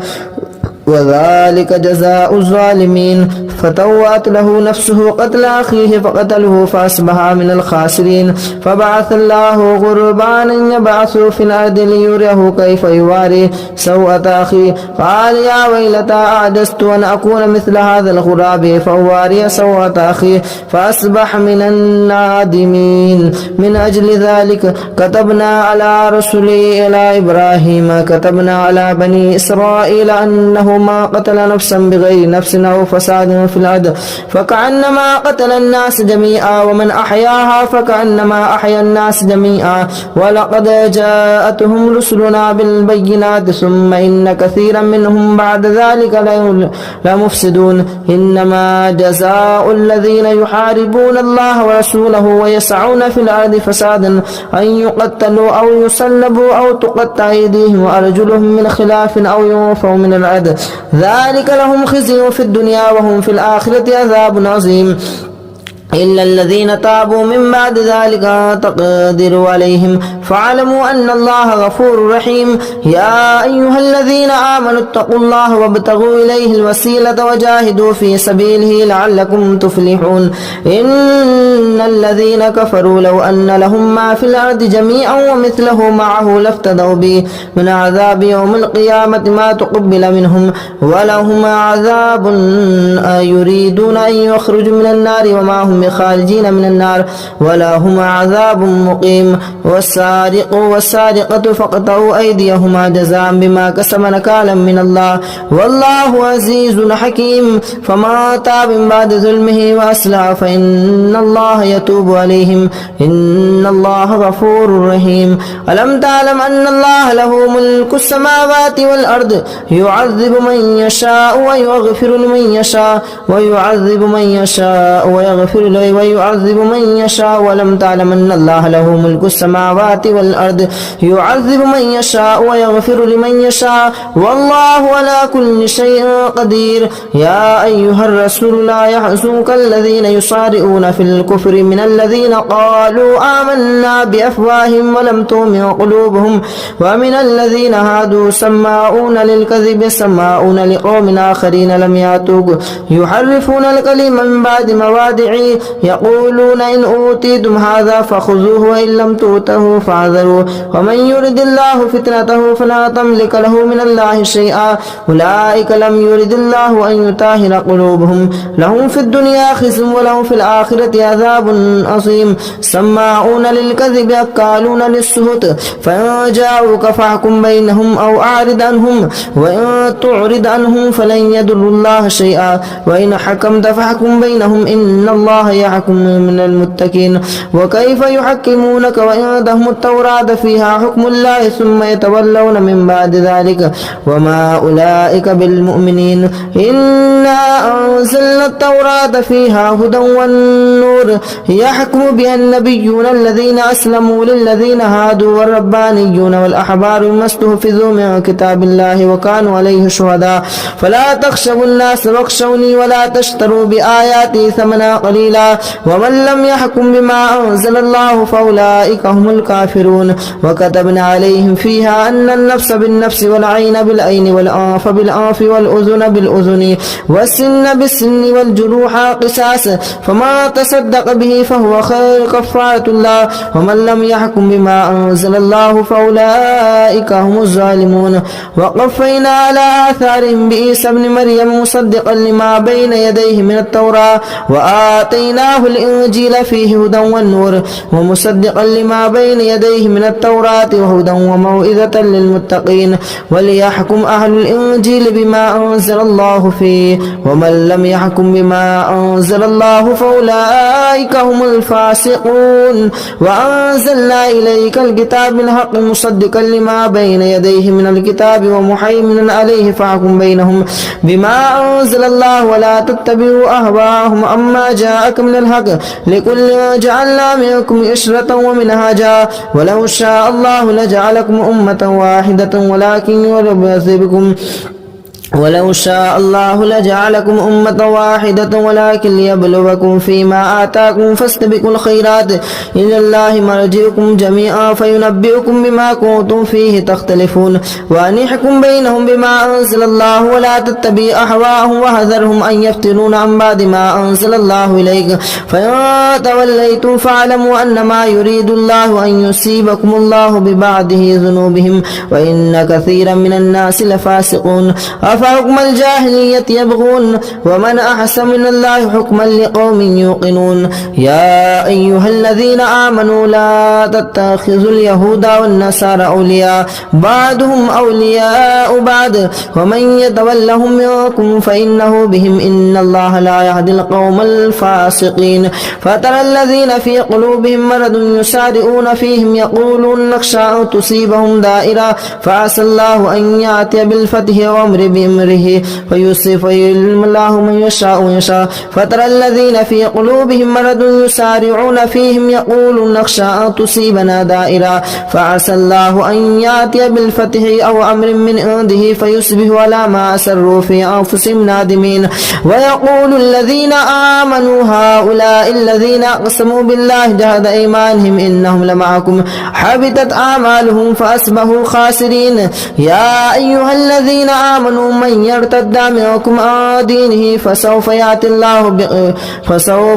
وذلك جزاء الظالمين فتوأت له نفسه قتل أخيه فقتله فأصبح من الخاسرين فبعث الله غربانا يبعث في الأرض ليريه كيف يواري سوءة أخيه قال يا ويلتى أعجزت أن أكون مثل هذا الغراب فأواري سوءة أخيه فأصبح من النادمين من أجل ذلك كتبنا على رسله إلى إبراهيم كتبنا على بني إسرائيل أنه ما قتل نفسا بغير نفس أو فساد في الأرض فكأنما قتل الناس جميعا ومن أحياها فكأنما أحيا الناس جميعا ولقد جاءتهم رسلنا بالبينات ثم إن كثيرا منهم بعد ذلك لمفسدون إنما جزاء الذين يحاربون الله ورسوله ويسعون في الأرض فسادا أن يقتلوا أو يصلبوا أو تقطع أيديهم وأرجلهم من خلاف أو ينفوا من الأرض ذلك لهم خزي في الدنيا وهم في الآخرة عذاب عظيم إلا الذين تابوا من بعد ذلك تقدروا عليهم فاعلموا أن الله غفور رحيم يا أيها الذين آمنوا اتقوا الله وابتغوا إليه الوسيلة وجاهدوا في سبيله لعلكم تفلحون إن الذين كفروا لو أن لهم ما في الأرض جميعا ومثله معه لافتدوا به من عذاب يوم القيامة ما تقبل منهم ولهم عذاب يريدون أن يخرجوا من النار وما هم بخارجين من النار ولهم عذاب مقيم والسارق والسارقة فاقطعوا أيديهما جزاء بما كسب نكالا من الله والله عزيز حكيم فما تاب من بعد ظلمه وأصلح فإن الله يتوب عليهم إن الله غفور رحيم ألم تعلم أن الله له ملك السماوات والأرض يعذب من يشاء ويغفر لمن يشاء ويعذب من يشاء ويعذب من يشاء ولم تعلم أن الله له ملك السماوات والأرض يعذب من يشاء ويغفر لمن يشاء والله على كل شيء قدير يا أيها الرسول لا يحزنك الذين يصارعون في الكفر من الذين قالوا آمنا بأفواههم ولم تؤمن قلوبهم ومن الذين هادوا سماعون للكذب سماعون لقوم آخرين لم يأتوك يحرفون الكلم من بعد موادعه يقولون إن أوتيتم هذا فخذوه وإن لم تؤتوه فاحذروا ومن يرد الله فتنته فلا تملك له من الله شيئا أولئك لم يرد الله أن يطهر قلوبهم لهم في الدنيا خزي ولهم في الآخرة عذاب عظيم سماعون للكذب أكالون للسهت فإن جاءوك فاحكم بينهم أو أعرض عنهم وإن تعرض عنهم فلن يضروا الله شيئا وإن حكمت فاحكم بينهم إن الله يحكم من المتقين وكيف يحكمونك وعندهم التوراة فيها حكم الله ثم يتولون من بعد ذلك وما أولئك بالمؤمنين إنا أنزلنا التوراة فيها هدى والنور يحكم بها النبيون الذين أسلموا للذين هادوا والربانيون والأحبار بما استحفظوا من كتاب الله وكانوا عليه شهداء فلا تخشوا الناس واخشوني ولا تشتروا بآياتي ثمنا قليلا ومن لم يحكم بما أنزل الله فأولئك هم الكافرون وكتبنا عليهم فيها أن النفس بالنفس والعين بالعين والأنف بالأنف والأذن بالأذن والسن بالسن والجروح قصاص فما تصدق به فهو خير كفارة الله ومن لم يحكم بما أنزل الله فأولئك هم الظالمون وقفينا على آثارهم بعيسى ابن مريم مصدقا لما بين يديه من التوراة وآتيناه الإنجيل فيه هدى والنور ومصدقا لما بين يديه من التوراة وهدى وموعظة للمتقين وليحكم أهل الإنجيل بما أنزل الله فيه ومن لم يحكم بما أنزل الله فأولئك هم الفاسقون وأنزلنا إليك الكتاب بالحق مصدقا لما بين يديه من الكتاب ومهيمنا عليه فاحكم بينهم بما أنزل الله ولا تتبعوا أهواءهم أما جاءك من الحق لكل جعلنا منكم إشرة ومنهاجا ولو شاء الله لجعلكم أمة واحدة ولكن يبلوكم ولو شاء الله لجعلكم أمة واحدة ولكن ليبلوكم فيما آتاكم فاستبقوا الخيرات إلى الله مرجعكم جميعا فينبئكم بما كنتم فيه تختلفون وأن يحكم بينهم بما أنزل الله ولا تتبع أهواءهم وحذرهم أن يفتنون عن بعد ما أنزل الله إليك فإن توليتم فاعلموا أنما يريد الله أن يصيبكم الله ببعده ذنوبهم وإن كثيرا من الناس لفاسقون أفحكم الجاهلية يبغون ومن أحسن من الله حكما لقوم يوقنون يا أيها الذين آمنوا لا تتخذوا اليهود والنصارى أولياء بعضهم أولياء بعض ومن يتولهم منكم فإنه بهم إن الله لا يهدي القوم الفاسقين فترى الذين في قلوبهم مرض يسارعون فيهم يقولون نخشى أن تصيبهم دائرة فعسى الله أن يأتي بالفتح وأمر به بأمره فيعلم الله من يشاء ويشاء فترى الذين في قلوبهم مرض يسارعون فيهم يقولون نخشى أن تصيبنا دائرة فعسى الله أن يأتي بالفتح أو أمر من عنده فيصبحوا على ما أسروا في أنفسهم نادمين ويقول الذين آمنوا هؤلاء الذين أقسموا بالله جهد أيمانهم إنهم لمعكم حبطت أعمالهم فأصبحوا خاسرين يا أيها الذين آمنوا من يرتد منكم عن دينه فسوف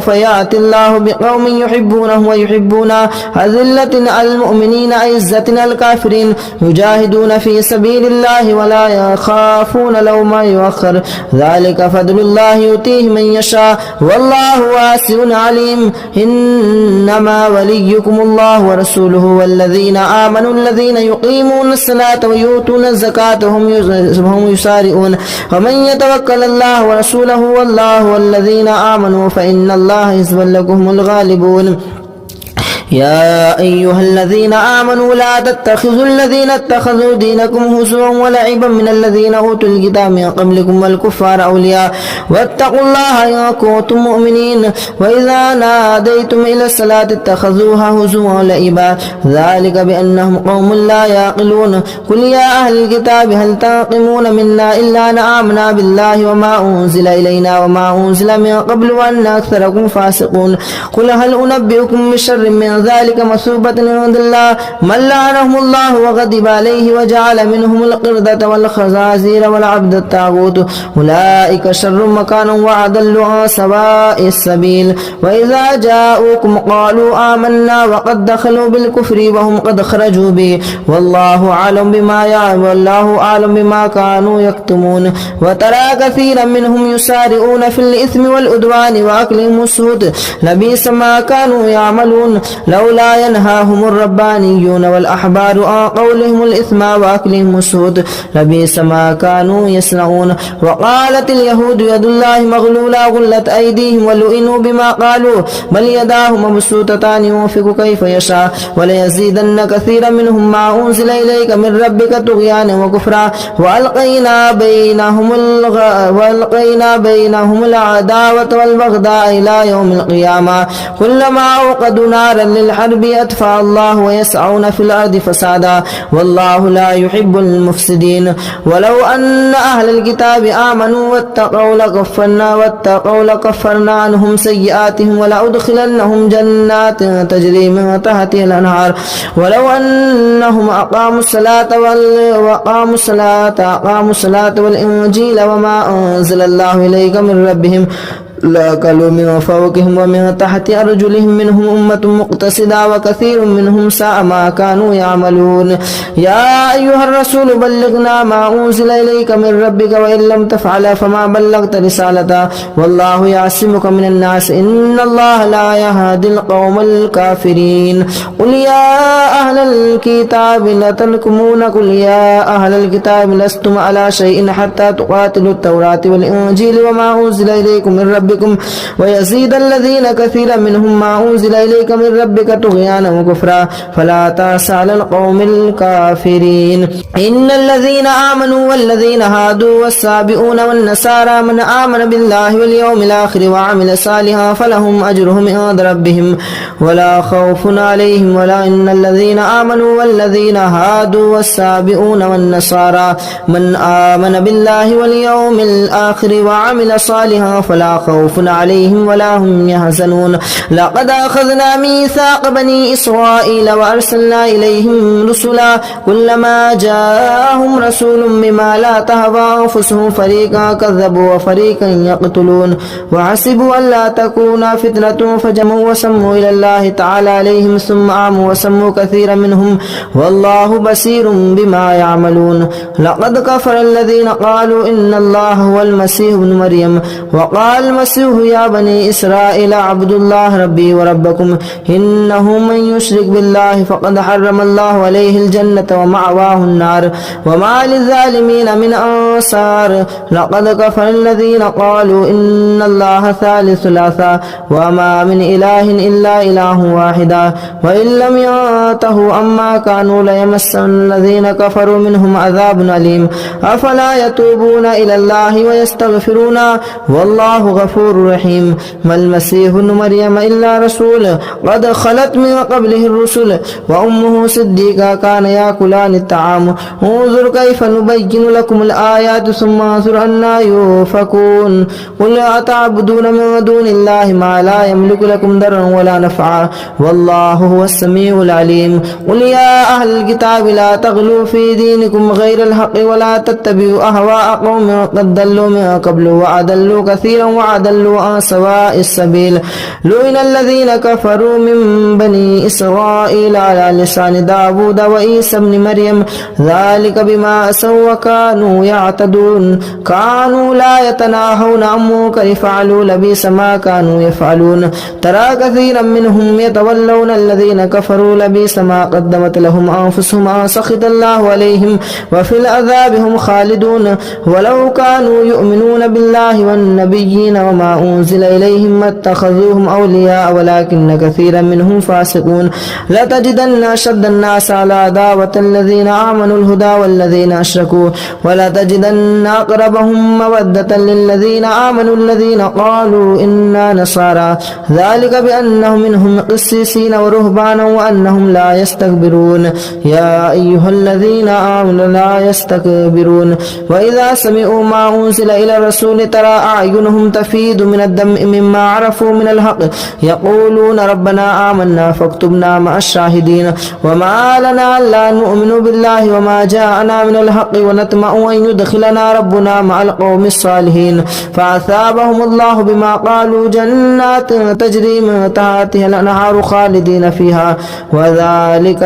يأتي الله بقوم يحبونه ويحبونه أذلة على المؤمنين عزة على الكافرين يجاهدون في سبيل الله ولا يخافون لوما يؤخر ذلك فضل الله يؤتيه من يشاء والله واسع عليم إنما وليكم الله ورسوله والذين آمنوا الذين يقيمون الصلاة ويؤتون الزكاة وهم يسارعون ومن يتوكل الله ورسوله والله والذين آمنوا فإن الله حزب لكم الغالبون يا أيها الذين آمنوا لا تتخذوا الذين اتخذوا دينكم هزوا ولعبا من الذين أوتوا الكتاب من قبلكم والكفار أولياء واتقوا الله إن كنتم مؤمنين وإذا ناديتم إلى الصلاة اتخذوها هزوا ولعبا ذلك بأنهم قوم لا يعقلون قل يا أهل الكتاب هل تنقمون منا إلا أن آمنا بالله وما أنزل إلينا وما أنزل من قبل وأن أكثركم فاسقون قل هل أنبئكم بشر من ذلك مثوبة عند الله من لعنهم الله وغضب عليه وجعل منهم القردة والخنازير والعبد الطاغوت أولئك شر مكانا وأضل عن سواء السبيل وإذا جاءوكم قالوا آمنا وقد دخلوا بالكفر وهم قد خرجوا به والله أعلم بما يعلم والله أعلم بما كانوا يكتمون وترى كثيرا منهم يسارعون في الإثم والعدوان وأكلهم السحت لبئس ما كانوا يعملون لولا ينهاهم الربانيون والأحبار عن قولهم الإثم وأكلهم السحت لبئس ما كانوا يصنعون وقالت اليهود يد الله مغلولة غلت أيديهم ولئنوا بما قالوا بل يداه مبسوطتان ينفق كيف يشاء وليزيدن كثيرا منهم ما أنزل إليك من ربك طغيانا وكفرا وألقينا بينهم العداوة والبغضاء إلى يوم القيامة كلما أوقدوا نارا للحرب أطفأ الله ويسعون في الأرض فسادا والله لا يحب المفسدين ولو أن أهل الكتاب آمنوا واتقوا لكفرنا عنهم سيئاتهم ولأدخلنهم جنات تجري من تحتها الأنهار ولو أنهم أقاموا الصلاة والإنجيل وما أنزل الله إليك من ربهم لأكلوا من فوقهم ومن تحت أرجلهم منهم أمة مقتصدة وكثير منهم ساء ما كانوا يعملون يا أيها الرسول بلغنا ما أنزل إليك من ربك وإن لم تفعل فما بلغت رسالته والله يعصمك من الناس إن الله لا يهدي القوم الكافرين قل يا أهل الكتاب لتنكمون قل يا أهل الكتاب لستم على شيء حتى تقاتلوا التوراة والإنجيل وما أنزل إليكم من ربكم ويزيد الذين كثيرا منهم ما أنزل إليك من ربك طغيانا وكفرا فلا تأس على القوم الكافرين إن الذين آمنوا والذين هادوا والسابئون والنصارى من آمن بالله واليوم الآخر وعمل صالحا فلهم أجرهم عند ربهم ولا خوف عليهم ولا إن الذين آمنوا والذين هادوا والسابئون والنصارى من آمن بالله واليوم الآخر وعمل صالحا فلا خوف عليهم ولا هم يحزنون لقد أخذنا ميثاق بني إسرائيل وأرسلنا إليهم رسلا كلما جاءهم رسول بما لا تهوى أنفسهم فريقا كذبوا وفريقا يقتلون وحسبوا أن لا تكون فتنة فجمعوا وسموا إلى الله تعالى عليهم ثم عموا وسموا كثيرا منهم والله بصير بما يعملون لقد كفر الذين قالوا إن الله هو المسيح ابن مريم وقال المسيح المسيح يا بني إسرائيل اعبدوا الله ربي وربكم إنه من يشرك بالله فقد حرم الله عليه الجنة ومأواه النار وما للظالمين من أنصار لقد كفر الذين قالوا إن الله ثالث ثلاثة وما من إله إلا إله واحد وإن لم ينتهوا عما كانوا ليمسن الذين كفروا منهم عذاب أليم أفلا يتوبون إلى الله ويستغفرون والله غفور رحيم ما المسيح ابن مريم إلا رسول قد خلت من قبله الرسل وأمه صديقة كان يأكلان الطعام انظر كيف نبين لكم الآيات ثم انظر أنا يؤفكون قل أتعبدون من دون الله ما لا يملك لكم ضرا ولا نفعا والله هو السميع العليم قل يا أهل الكتاب لا تغلوا في دينكم غير الحق ولا تتبعوا أهواء قوم قد ضلوا من قبل وأضلوا كثيرا وأضلوا عن سواء السبيل لعن الذين كفروا من بني إسرائيل على لسان داود وعيسى بن مريم ذلك بما عصوا وكانوا يعتدون كانوا لا يتناهون عن منكر فعلوا لبئس ما كانوا يفعلون ترى كثيرا منهم يتولون الذين كفروا لبئس ما قدمت لهم أنفسهم أن سخط الله عليهم وفي العذاب هم خالدون ولو كانوا يؤمنون بالله والنبيين وما أنزل إليهم ما اتخذوهم أولياء ولكن كثيرا منهم فاسقون لتجدن أشد الناس على عداوة الذين آمنوا الهدى والذين أشركوا ولتجدن أقربهم مودة للذين آمنوا الذين قالوا إنا نصارى ذلك بأنهم منهم قسيسين ورهبانا وأنهم لا يستكبرون يا أيها الذين آمنوا لا يستكبرون وإذا سمعوا ما أنزل إلى الرسول ترى أعينهم تفيض من الدمع مما عرفوا من الحق يقولون ربنا آمنا فاكتبنا مع الشاهدين وما لنا لا نؤمن بالله وما جاءنا من الحق ونطمع أن يدخلنا ربنا مع القوم الصالحين فأثابهم الله بما قالوا جنات تجري من تحتها الأنهار خالدين فيها وذلك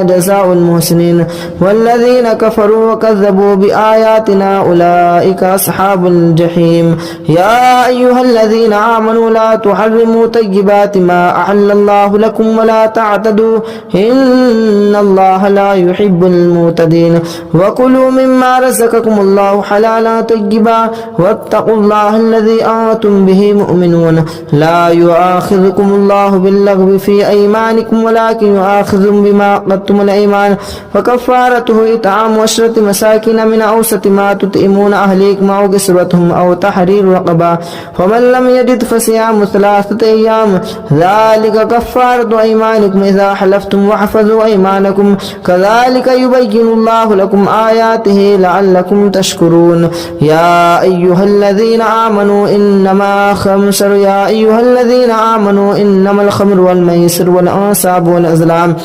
جزاء المحسنين والذين كفروا وكذبوا بآياتنا أولئك أصحاب الجحيم يا أيها الذين آمنوا لا تحرموا طيبات ما أحل الله لكم ولا تعتدوا إن الله لا يحب المعتدين وكلوا مما رزقكم الله حلالا طيبا واتقوا الله الذي أنتم به مؤمنون لا يؤاخذكم الله باللغو في أيمانكم ولكن يؤاخذكم بما عقدتم الأيمان فكفارته إطعام 10 مساكين من أوسط ما تطعمون أهليكم أو كسوتهم أو تحرير رقبة فمن لم يجد فصيام 3 أيام ذلك كفارة أيمانكم إذا حلفتم واحفظوا أيمانكم كذلك يبين الله لكم آياته لعلكم تشكرون يا أيها الذين آمنوا إنما الخمر والميسر والأنصاب والأزلام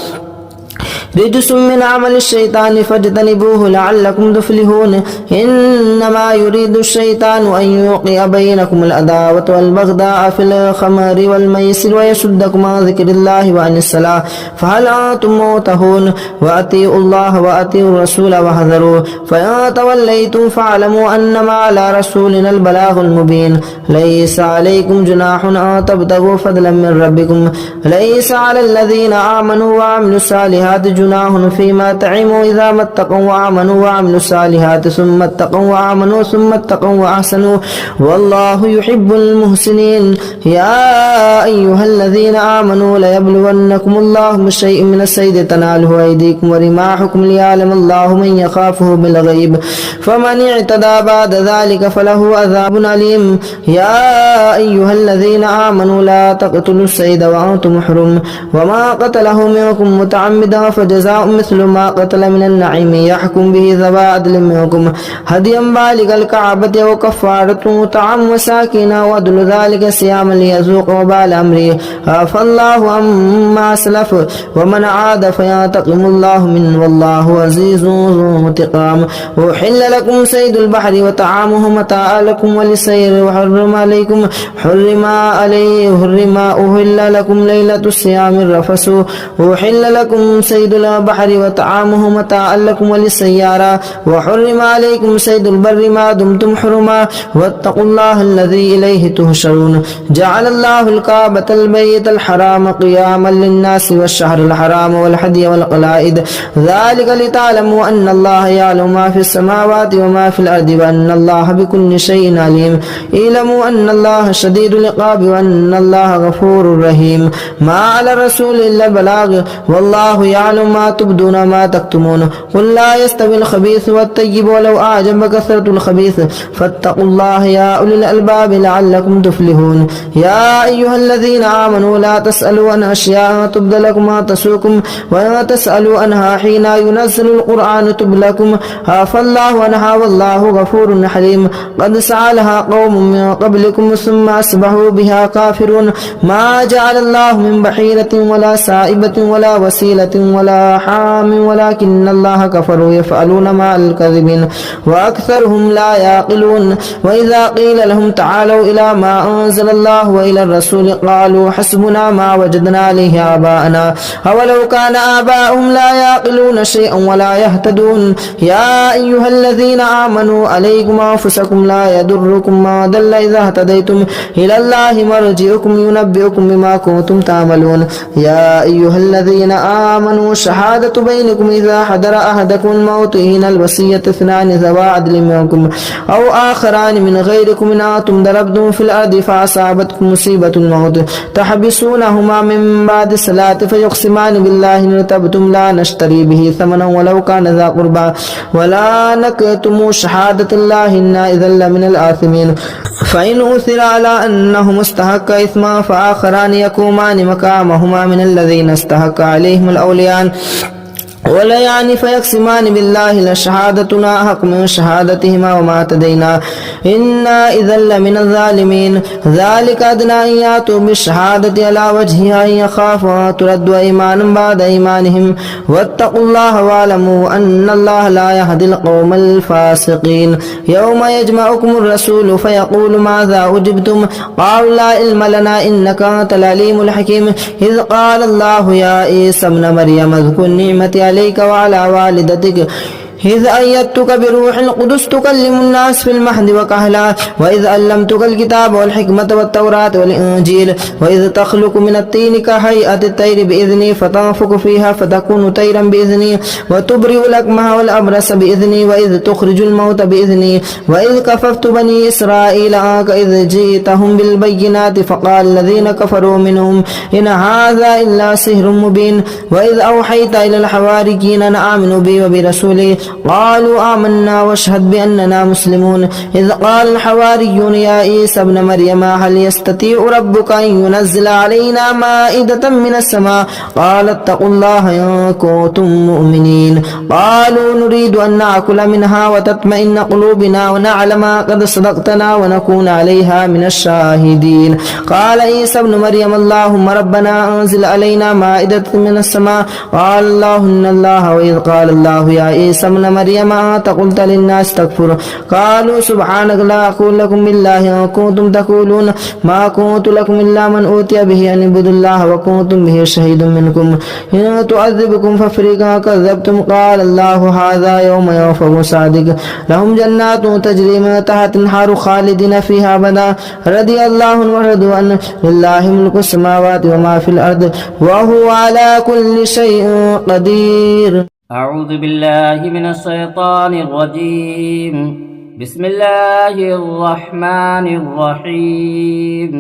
رجس من عمل الشيطان فاجتنبوه لعلكم تفلحون إنما يريد الشيطان أن يوقع بينكم العداوة والبغضاء في الخمر والميسر ويصدكم عن ذكر الله وعن الصلاة فهل أنتم منتهون وأطيعوا الله وأطيعوا الرسول واحذروا فإن توليتم فاعلموا أنما على رسولنا البلاغ المبين ليس عليكم جناح أن تبتغوا فضلا من ربكم ليس على الذين آمنوا وعملوا الصالحات جناح فيما طعموا إذا ما اتقوا وآمنوا وعملوا الصالحات ثم اتقوا وآمنوا ثم اتقوا وأحسنوا والله يحب المحسنين يا أيها الذين آمنوا ليبلونكم الله بشيء من الصيد تناله أيديكم ورماحكم ليعلم الله من يخافه بالغيب فمن اعتدى بعد ذلك فله عذاب أليم يا أيها الذين آمنوا لا تقتلوا الصيد وأنتم حرم وما قتله منكم متعمدا فجزاء مثل ما قتل من النعيم يحكم به ذوى عدل منكم هديا بالغ الكعبة وكفارة طعام مساكين وعدل ذلك صياما ليذوق وبال أمره عفى الله عما سلف ومن عاد فينتقم الله منه والله عزيز ذو انتقام أحل لكم صيد البحر وطعامه متاعا لكم وللسير وحرم عليكم أهل لكم ليلة الصيام الرفث أحل لكم صيد البحر وطعامه متاعا لكم وللسيارة وحرم عليكم صيد البر ما دمتم حرما واتقوا الله الذي إليه تهشرون جعل الله الكعبة البيت الحرام قياما للناس والشهر الحرام والهدي والقلائد ذلك لتعلموا أن الله يعلم ما في السماوات وما في الأرض وأن الله بكل شيء عليم اعلموا أن الله شديد العقاب وأن الله غفور رحيم ما على الرسول إلا البلاغ والله يعلم ما تبدون وما تكتمون قل لا يستوي الخبيث والطيب ولو أعجب كثرة الخبيث فاتقوا الله يا أولي الألباب لعلكم تفلحون يا أيها الذين آمنوا لا تسألوا عن أشياء تبد لكم ما تسوكم ولا تسألوا عنها حين ينزل القرآن تبد لكم عفى الله عنها والله غفور حليم قد سألها قوم من قبلكم ثم أصبحوا بها كافرون ما جعل الله من بحيرة ولا سائبة ولا وسيلة ولا حام ولكن الله كفروا يفعلون مع الكذبين وأكثرهم لا يعقلون وإذا قيل لهم تعالوا إلى ما أنزل الله وإلى الرسول قالوا حسبنا ما وجدنا عليه آباءنا أولو كان آباؤهم لا يعقلون شيئا ولا يهتدون يا أيها الذين آمنوا عليكم أنفسكم لا يضركم ما ضل إذا اهتديتم إلى الله مرجعكم ينبئكم بما كنتم تعملون يا أيها الذين آمنوا شهادة بينكم إذا حضر أحدكم الموت حين الوصية اثنان ذوى عدل منكم أو آخران من غيركم إن أنتم ضربتم في الأرض فأصابتكم مصيبة الموت تحبسونهما من بعد الصلاة فيقسمان بالله إن ارتبتم لا نشتري به ثمنا ولو كان ذا قربى ولا نكتم شهادة الله إنا إذا لمن الآثمين فإن أثر على أنهم استحق إثما فآخران يقومان مقامهما من الذين استحق عليهم الأوليان وليان فيقسمان بالله لشهادتنا حق من شهادتهما وما اعتدينا إنا إذا لمن الظالمين ذلك أدنى أن يأتوا بالشهادة على وجهها إن يخافوا ترد إيمانا بعد إيمانهم واتقوا الله واعلموا أن الله لا يهدي القوم الفاسقين يوم يجمعكم الرسول فيقول ماذا أجبتم قالوا لا علم لنا إنك أنت العليم الحكيم إذ قال الله يا عيسى ابن مريم اذكر نعمتي عليك وعلى والدتك إذ أيدتك بروح القدس تكلم الناس في المهد وكهلا وإذ علمتك الكتاب والحكمة والتوراة والإنجيل وإذ تخلق من الطين كهيئة الطير بإذني فتنفخ فيها فتكون طيرا بإذني وتبرئ الأكمه والأبرص بإذني وإذ تخرج الموت بإذني وإذ كففت بني إسرائيل عنك إذ جئتهم بالبينات فقال الذين كفروا منهم إن هذا إلا سحر مبين وإذ أوحيت إلى الحواريين أن آمنوا بي وبرسولي قالوا آمنا واشهد بأننا مسلمون إذ قال الحواريون يا عيسى ابن مريم هل يستطيع ربك أن ينزل علينا مائدة من السماء قال اتقوا الله إن كنتم مؤمنين قالوا نريد أن نأكل منها وتطمئن قلوبنا ونعلم قد صدقتنا ونكون عليها من الشاهدين قال عيسى ابن مريم اللهم ربنا أنزل علينا مائدة من السماء قال الله إن الله وإذ قال الله يا عيسى ابن مريم أنت قلت للناس تكفر قالوا سبحانك لا أقول لكم بالله إن كنتم تقولون ما كنت لكم إلا من أوتي به أن اعبدوا الله وكنتم به شهيد منكم إن تعذبكم ففريقا كذبتم قال الله هذا يوم ينفع صادق لهم جنات تجري من تحت الأنهار خالدين فيها أبدا رضي الله عنهم ورضوا عنه لله ملك السماوات وما في الأرض وهو على كل شيء قدير. أعوذ بالله من الشيطان الرجيم بسم الله الرحمن الرحيم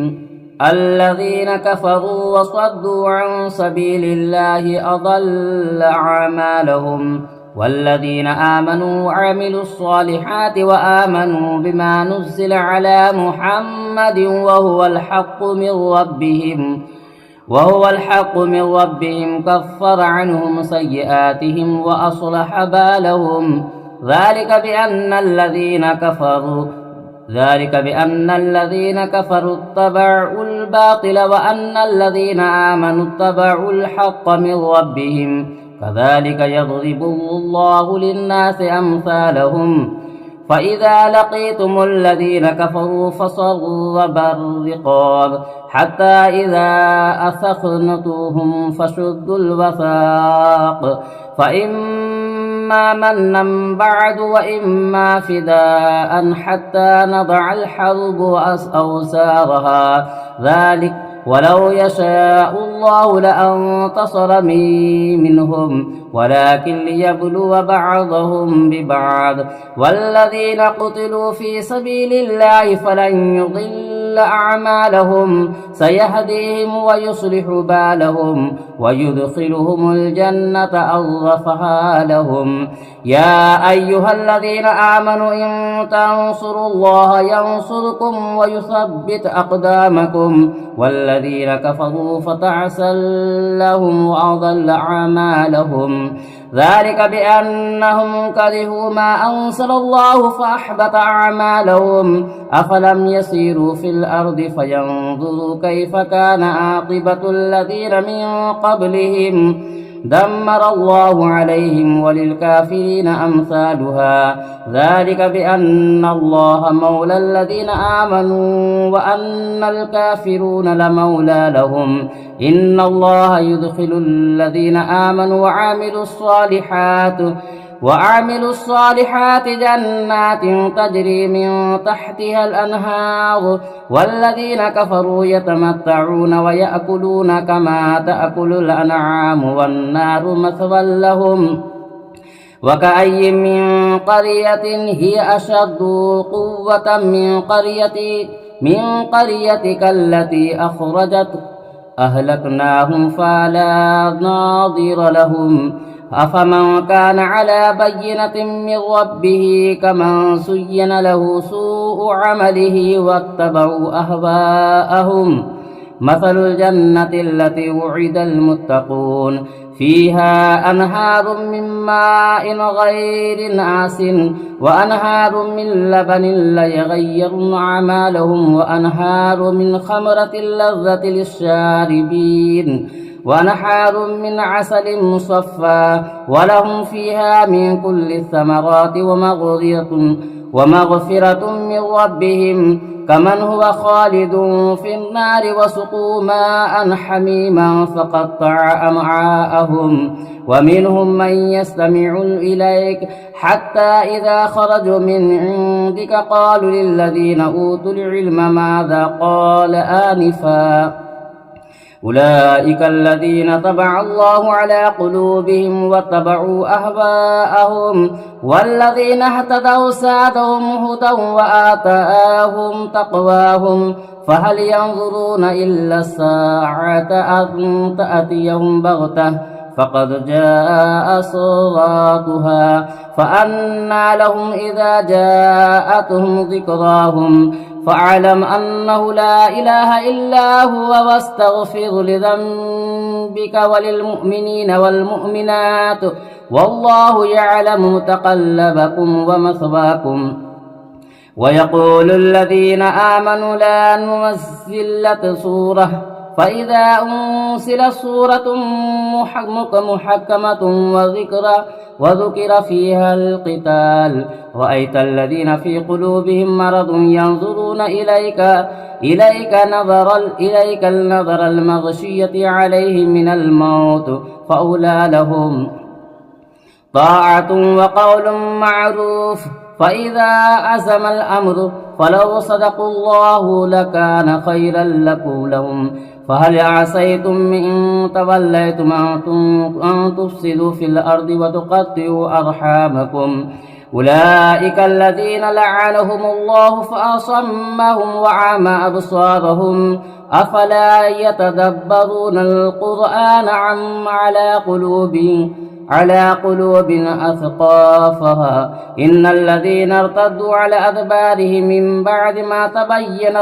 الذين كفروا وصدوا عن سبيل الله أضل أعمالهم والذين آمنوا وعملوا الصالحات وآمنوا بما نزل على محمد وهو الحق من ربهم كفر عنهم سيئاتهم وأصلح بالهم ذلك بأن الذين كفروا اتبعوا الباطل وأن الذين آمنوا اتبعوا الحق من ربهم كذلك يضرب الله للناس أمثالهم فإذا لقيتم الذين كفروا فصرب الرقاب حتى إذا أثخنتوهم فشدوا الوثاق فإما منا بعد وإما فداء حتى نضع الحرب أوزارها ذلك ولو يشاء الله لانتصر منهم ولكن ليبلو بعضهم ببعض والذين قتلوا في سبيل الله فلن يضل أعمالهم سيهديهم ويصلح بالهم ويدخلهم الجنة أرفها لهم يا أيها الذين آمنوا إن تنصروا الله ينصركم ويثبت أقدامكم والذين كفروا فتعسا لهم وأضل أعمالهم ذلك بأنهم كرهوا ما أنزل الله فأحبط أعمالهم أفلم يسيروا في الأرض فينظروا كيف كان عاقبة الذين من قبلهم دمر الله عليهم وللكافرين أمثالها ذلك بأن الله مولى الذين آمنوا وأن الكافرون لمولى لهم إن الله يدخل الذين آمنوا وعملوا الصالحات جنات تجري من تحتها الأنهار والذين كفروا يتمتعون ويأكلون كما تأكل الأنعام والنار مثوى لهم وكأي من قرية هي أشد قوة من قريتك التي أخرجت أهلكناهم فلا ناظر لهم أفمن كان على بينة من ربه كمن زين له سوء عمله واتبعوا أهواءهم مثل الجنة التي وعد المتقون فيها أنهار من ماء غير آس وأنهار من لبن لا يغير أعمالهم وأنهار من خمرة لذة للشاربين ونحار من عسل مصفى ولهم فيها من كل الثمرات ومغفرة من ربهم كمن هو خالد في النار وسقوا ماء حميما فقطع أمعاءهم ومنهم من يستمع إليك حتى إذا خرجوا من عندك قالوا للذين أوتوا العلم ماذا قال آنفا أولئك الذين طبع الله على قلوبهم واتبعوا أهواءهم والذين اهتدوا زادهم هدى وآتاهم تقواهم فهل ينظرون إلا الساعة أن تأتيهم بغتة فقد جاء صراطها فأنى لهم إذا جاءتهم ذكراهم فاعلم أنه لا إله إلا هو واستغفر لذنبك وللمؤمنين والمؤمنات والله يعلم متقلبكم ومثواكم ويقول الذين آمنوا لا ننزل سورة فإذا أنزل سورة محكمة وذكر فيها القتال رأيت الذين في قلوبهم مرض ينظرون إليك النظر المغشية عليهم من الموت فأولى لهم طاعة وقول معروف فإذا عزم الأمر فلو صدقوا الله لكان خيرا لهم فهل عسيتم إن توليتم أن تفسدوا في الأرض وتقطعوا أرحامكم أولئك الذين لعنهم الله فأصمهم وعمى أبصارهم أفلا يتدبرون القرآن عم على قلوب أثقافها إن الذين ارتدوا على أدبارهم من بعد ما تبين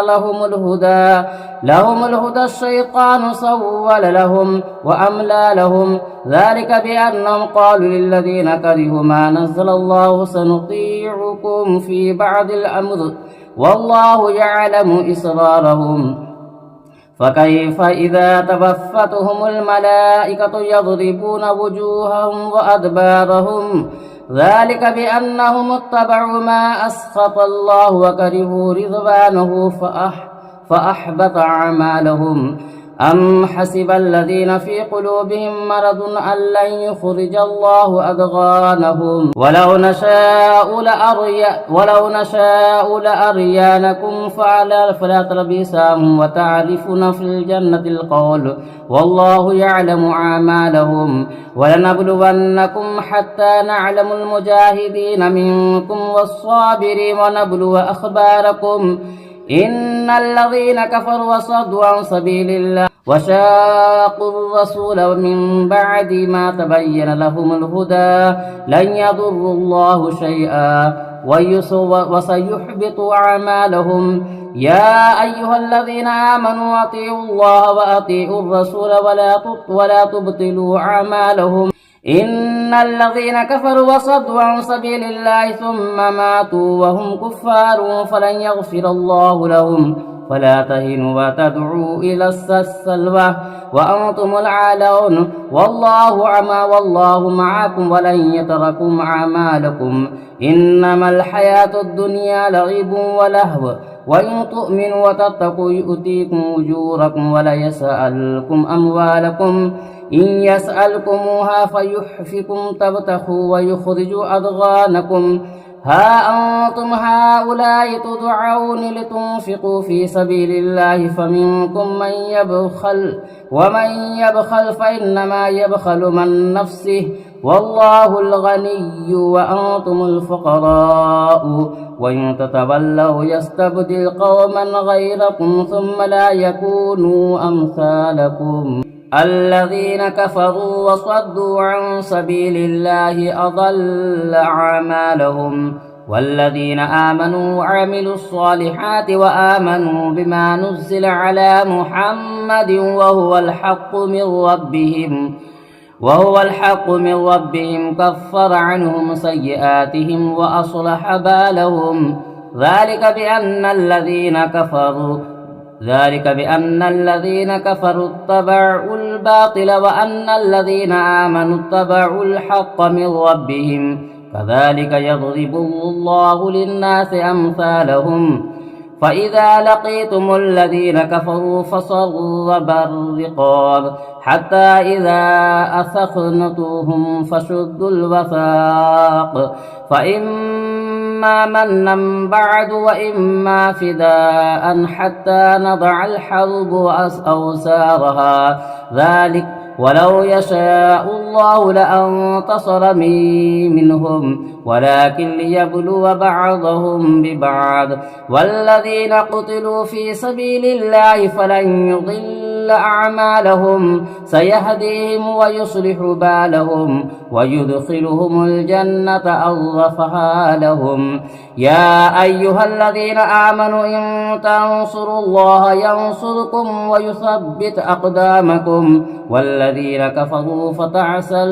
لهم الهدى الشيطان سول لهم وأملى لهم ذلك بأنهم قالوا للذين كرهوا ما نزل الله سنطيعكم في بعض الأمر والله يعلم إسرارهم فكيف إذا توفتهم الملائكة يضربون وجوههم وأدبارهم ذلك بأنهم اتبعوا ما أسخط الله وكرهوا رضوانه فأحبط أعمالهم. أم حسب الذين في قلوبهم مرض أن لن يخرج الله أضغانهم ولو نشاء لأريانكم فلا تلبسهم وتعرفون في الجنة القول والله يعلم أعمالهم. ولنبلونكم حتى نعلم المجاهدين منكم والصابرين ونبلو أخباركم. إن الذين كفروا وصدوا عن سبيل الله وشاقوا الرسول من بعد ما تبين لهم الهدى لن يضروا الله شيئا وسيحبط أعمالهم. يا أيها الذين آمنوا أطيعوا الله وأطيعوا الرسول ولا تبطلوا أعمالهم. إن الذين كفروا وصدوا عن سبيل الله ثم ماتوا وهم كفار فلن يغفر الله لهم. فلا تهنوا وتدعوا إلى السلوى وأنتم العالون والله معكم ولن يتركم أعمالكم. إنما الحياة الدنيا لعب ولهو وإن تؤمنوا وتتقوا يؤتيكم أجوركم ولا يسألكم أموالكم. إن يسألكموها فيحفكم تبتخوا ويخرجوا أضغانكم. ها أنتم هؤلاء تدعون لتنفقوا في سبيل الله فمنكم من يبخل ومن يبخل فإنما يبخل من نفسه والله الغني وأنتم الفقراء وإن تتولوا يستبدل قوما غيركم ثم لا يكونوا أمثالكم. الذين كفروا وصدوا عن سبيل الله أضل أعمالهم. والذين آمنوا وعملوا الصالحات وآمنوا بما نزل على محمد وهو الحق من ربهم كفر عنهم سيئاتهم وأصلح بالهم. ذلك بأن الذين كفروا اتبعوا الباطل وأن الذين آمنوا اتبعوا الحق من ربهم. كذلك يضرب الله للناس أمثالهم. فإذا لقيتم الذين كفروا فصرب الرقاب حتى إذا أثخنتوهم فشدوا الوثاق فإما منا بعد وإما فداء حتى نضع الحرب أوزارها. ذلك ولو يشاء الله لانتصر منهم ولكن ليبلو بعضهم ببعض. والذين قتلوا في سبيل الله فلن يضل أعمالهم سيهديهم ويصلح بالهم ويدخلهم الجنة أرفها لهم. يا أيها الذين آمنوا إن تنصروا الله ينصركم ويثبت أقدامكم. والذين كفروا فتعسا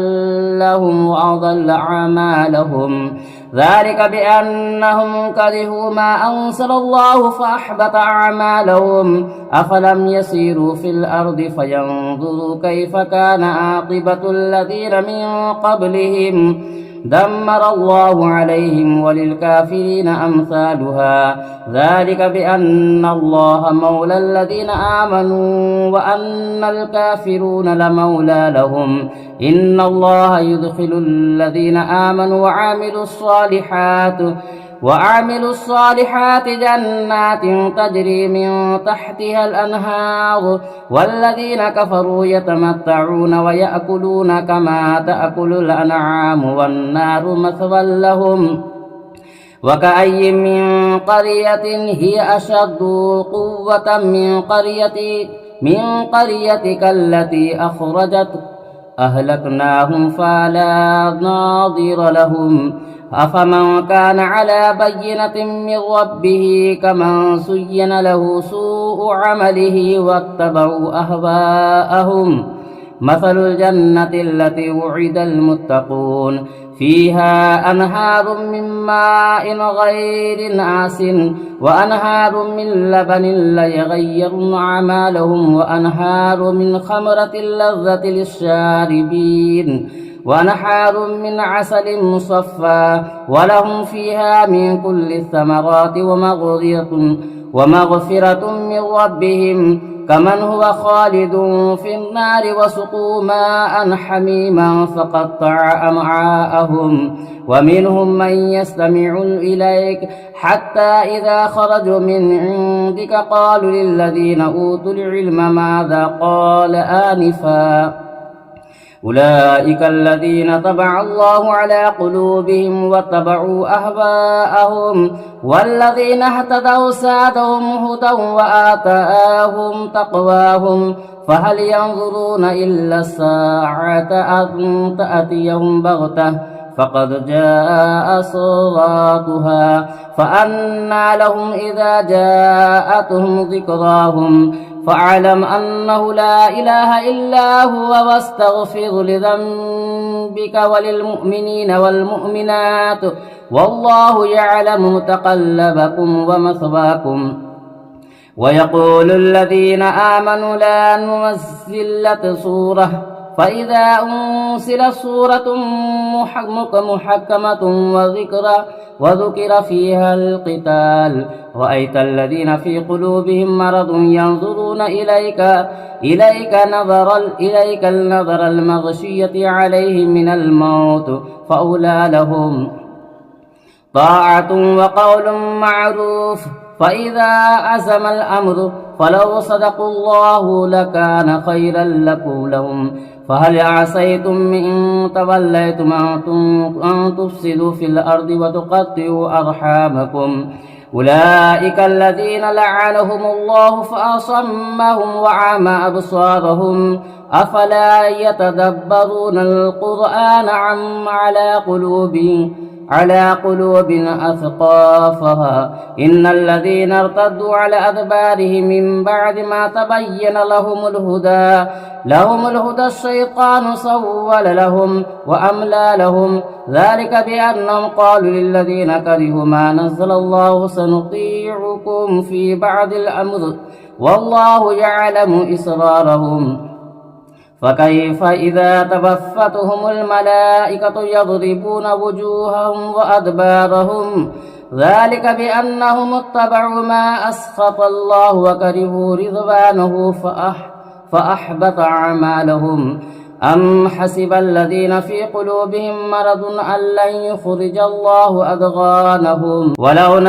لهم وأضل أعمالهم. ذلك بأنهم كرهوا ما أنزل الله فأحبط أعمالهم. أفلم يسيروا في الأرض فينظروا كيف كان عاقبة الذين من قبلهم دمر الله عليهم وللكافرين أمثالها. ذلك بأن الله مولى الذين آمنوا وأن الكافرون لمولى لهم. إن الله يدخل الذين آمنوا وعملوا الصالحات جنات تجري من تحتها الأنهار. والذين كفروا يتمتعون ويأكلون كما تأكل الأنعام والنار مثوى لهم. وكأي من قرية هي أشد قوة من قريتك التي أخرجتك أهلكناهم فلا ناظر لهم. أفمن كان على بينة من ربه كمن زين له سوء عمله واتبعوا أهواءهم. مثل الجنة التي وعد المتقون فيها أنهار من ماء غير آسن وأنهار من لبن لا يغير أعمالهم وأنهار من خمرة لذة للشاربين ونحار من عسل مصفى ولهم فيها من كل الثمرات ومغفرة من ربهم كمن هو خالد في النار وسقوا ماء حميما فقطع أمعاءهم ومنهم من يستمع إليك حتى إذا خرجوا من عندك قالوا للذين أوتوا العلم ماذا قال آنفا أولئك الذين طبع الله على قلوبهم واتبعوا أهواءهم والذين اهتدوا زادهم هدى وآتاهم تقواهم فهل ينظرون إلا الساعة أن تأتيهم بغتة فقد جاء صراطها فأنى لهم إذا جاءتهم ذكراهم فاعلم أنه لا إله إلا هو واستغفر لذنبك وللمؤمنين والمؤمنات والله يعلم متقلبكم ومثواكم ويقول الذين آمنوا لا ننزل سورة فإذا أنزلت سورة محكمة وذكر فيها القتال رأيت الذين في قلوبهم مرض ينظرون إليك النظر المغشية عليهم من الموت فأولى لهم طاعة وقول معروف فإذا عزم الأمر فلو صدقوا الله لكان خيرا لهم فهل عسيتم إن توليتم أن تفسدوا في الأرض وتقطعوا أرحامكم أولئك الذين لعنهم الله فأصمهم وعمى أبصارهم أفلا يتدبرون القرآن عم على قلوب أثقافها إن الذين ارتدوا على أدبارهم من بعد ما تبين لهم الهدى الشيطان سول لهم وأملى لهم ذلك بأنهم قالوا للذين كرهوا ما نزل الله سنطيعكم في بعض الأمر والله يعلم إسرارهم فكيف إذا توفتهم الملائكة يضربون وجوههم وأدبارهم ذلك بأنهم اتبعوا ما أسخط الله وكرهوا رضوانه فأحبط أعمالهم أم حسب الذين في قلوبهم مرض أن لن يخرج الله أضغانهم ولو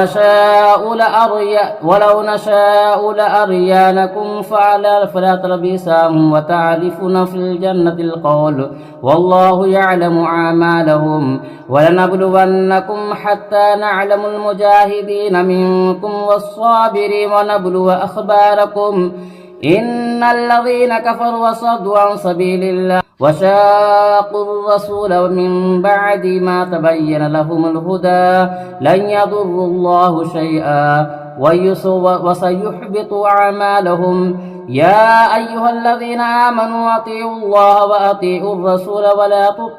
نشاء لأريانكم فلا تلبسهم وتعرفون في الجنة القول والله يعلم أعمالهم ولنبلونكم حتى نعلم المجاهدين منكم والصابرين ونبلو أخباركم إن الذين كفروا وصدوا عن سبيل الله وشاقوا الرسول من بعد ما تبين لهم الهدى لن يضروا الله شيئا وسيحبط أعمالهم يا أيها الذين آمنوا أطيعوا الله وأطيعوا الرسول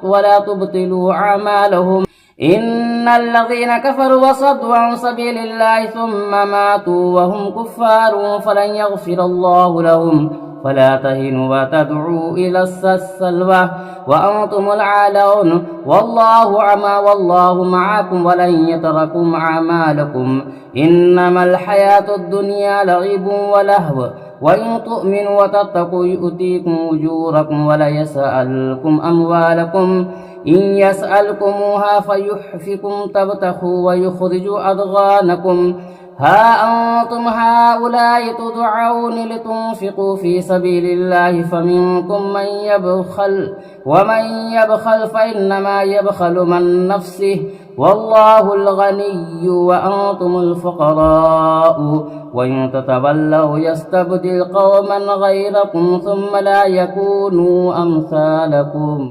ولا تبطلوا أعمالهم إن الذين كفروا وصدوا عن سبيل الله ثم ماتوا وهم كفار فلن يغفر الله لهم فلا تهنوا وتدعوا إلى السلوى وأنتم العالون والله معكم ولن يتركم أعمالكم إنما الحياة الدنيا لعب ولهو وإن تؤمنوا وتتقوا يؤتيكم أجوركم ولا يسألكم أموالكم إن يسألكموها فيحفكم تبتخوا ويخرجوا أضغانكم ها أنتم هؤلاء تدعون لتنفقوا في سبيل الله فمنكم من يبخل ومن يبخل فإنما يبخل من نفسه والله الغني وأنتم الفقراء وإن تتولوا يستبدل قوما غيركم ثم لا يكونوا أمثالكم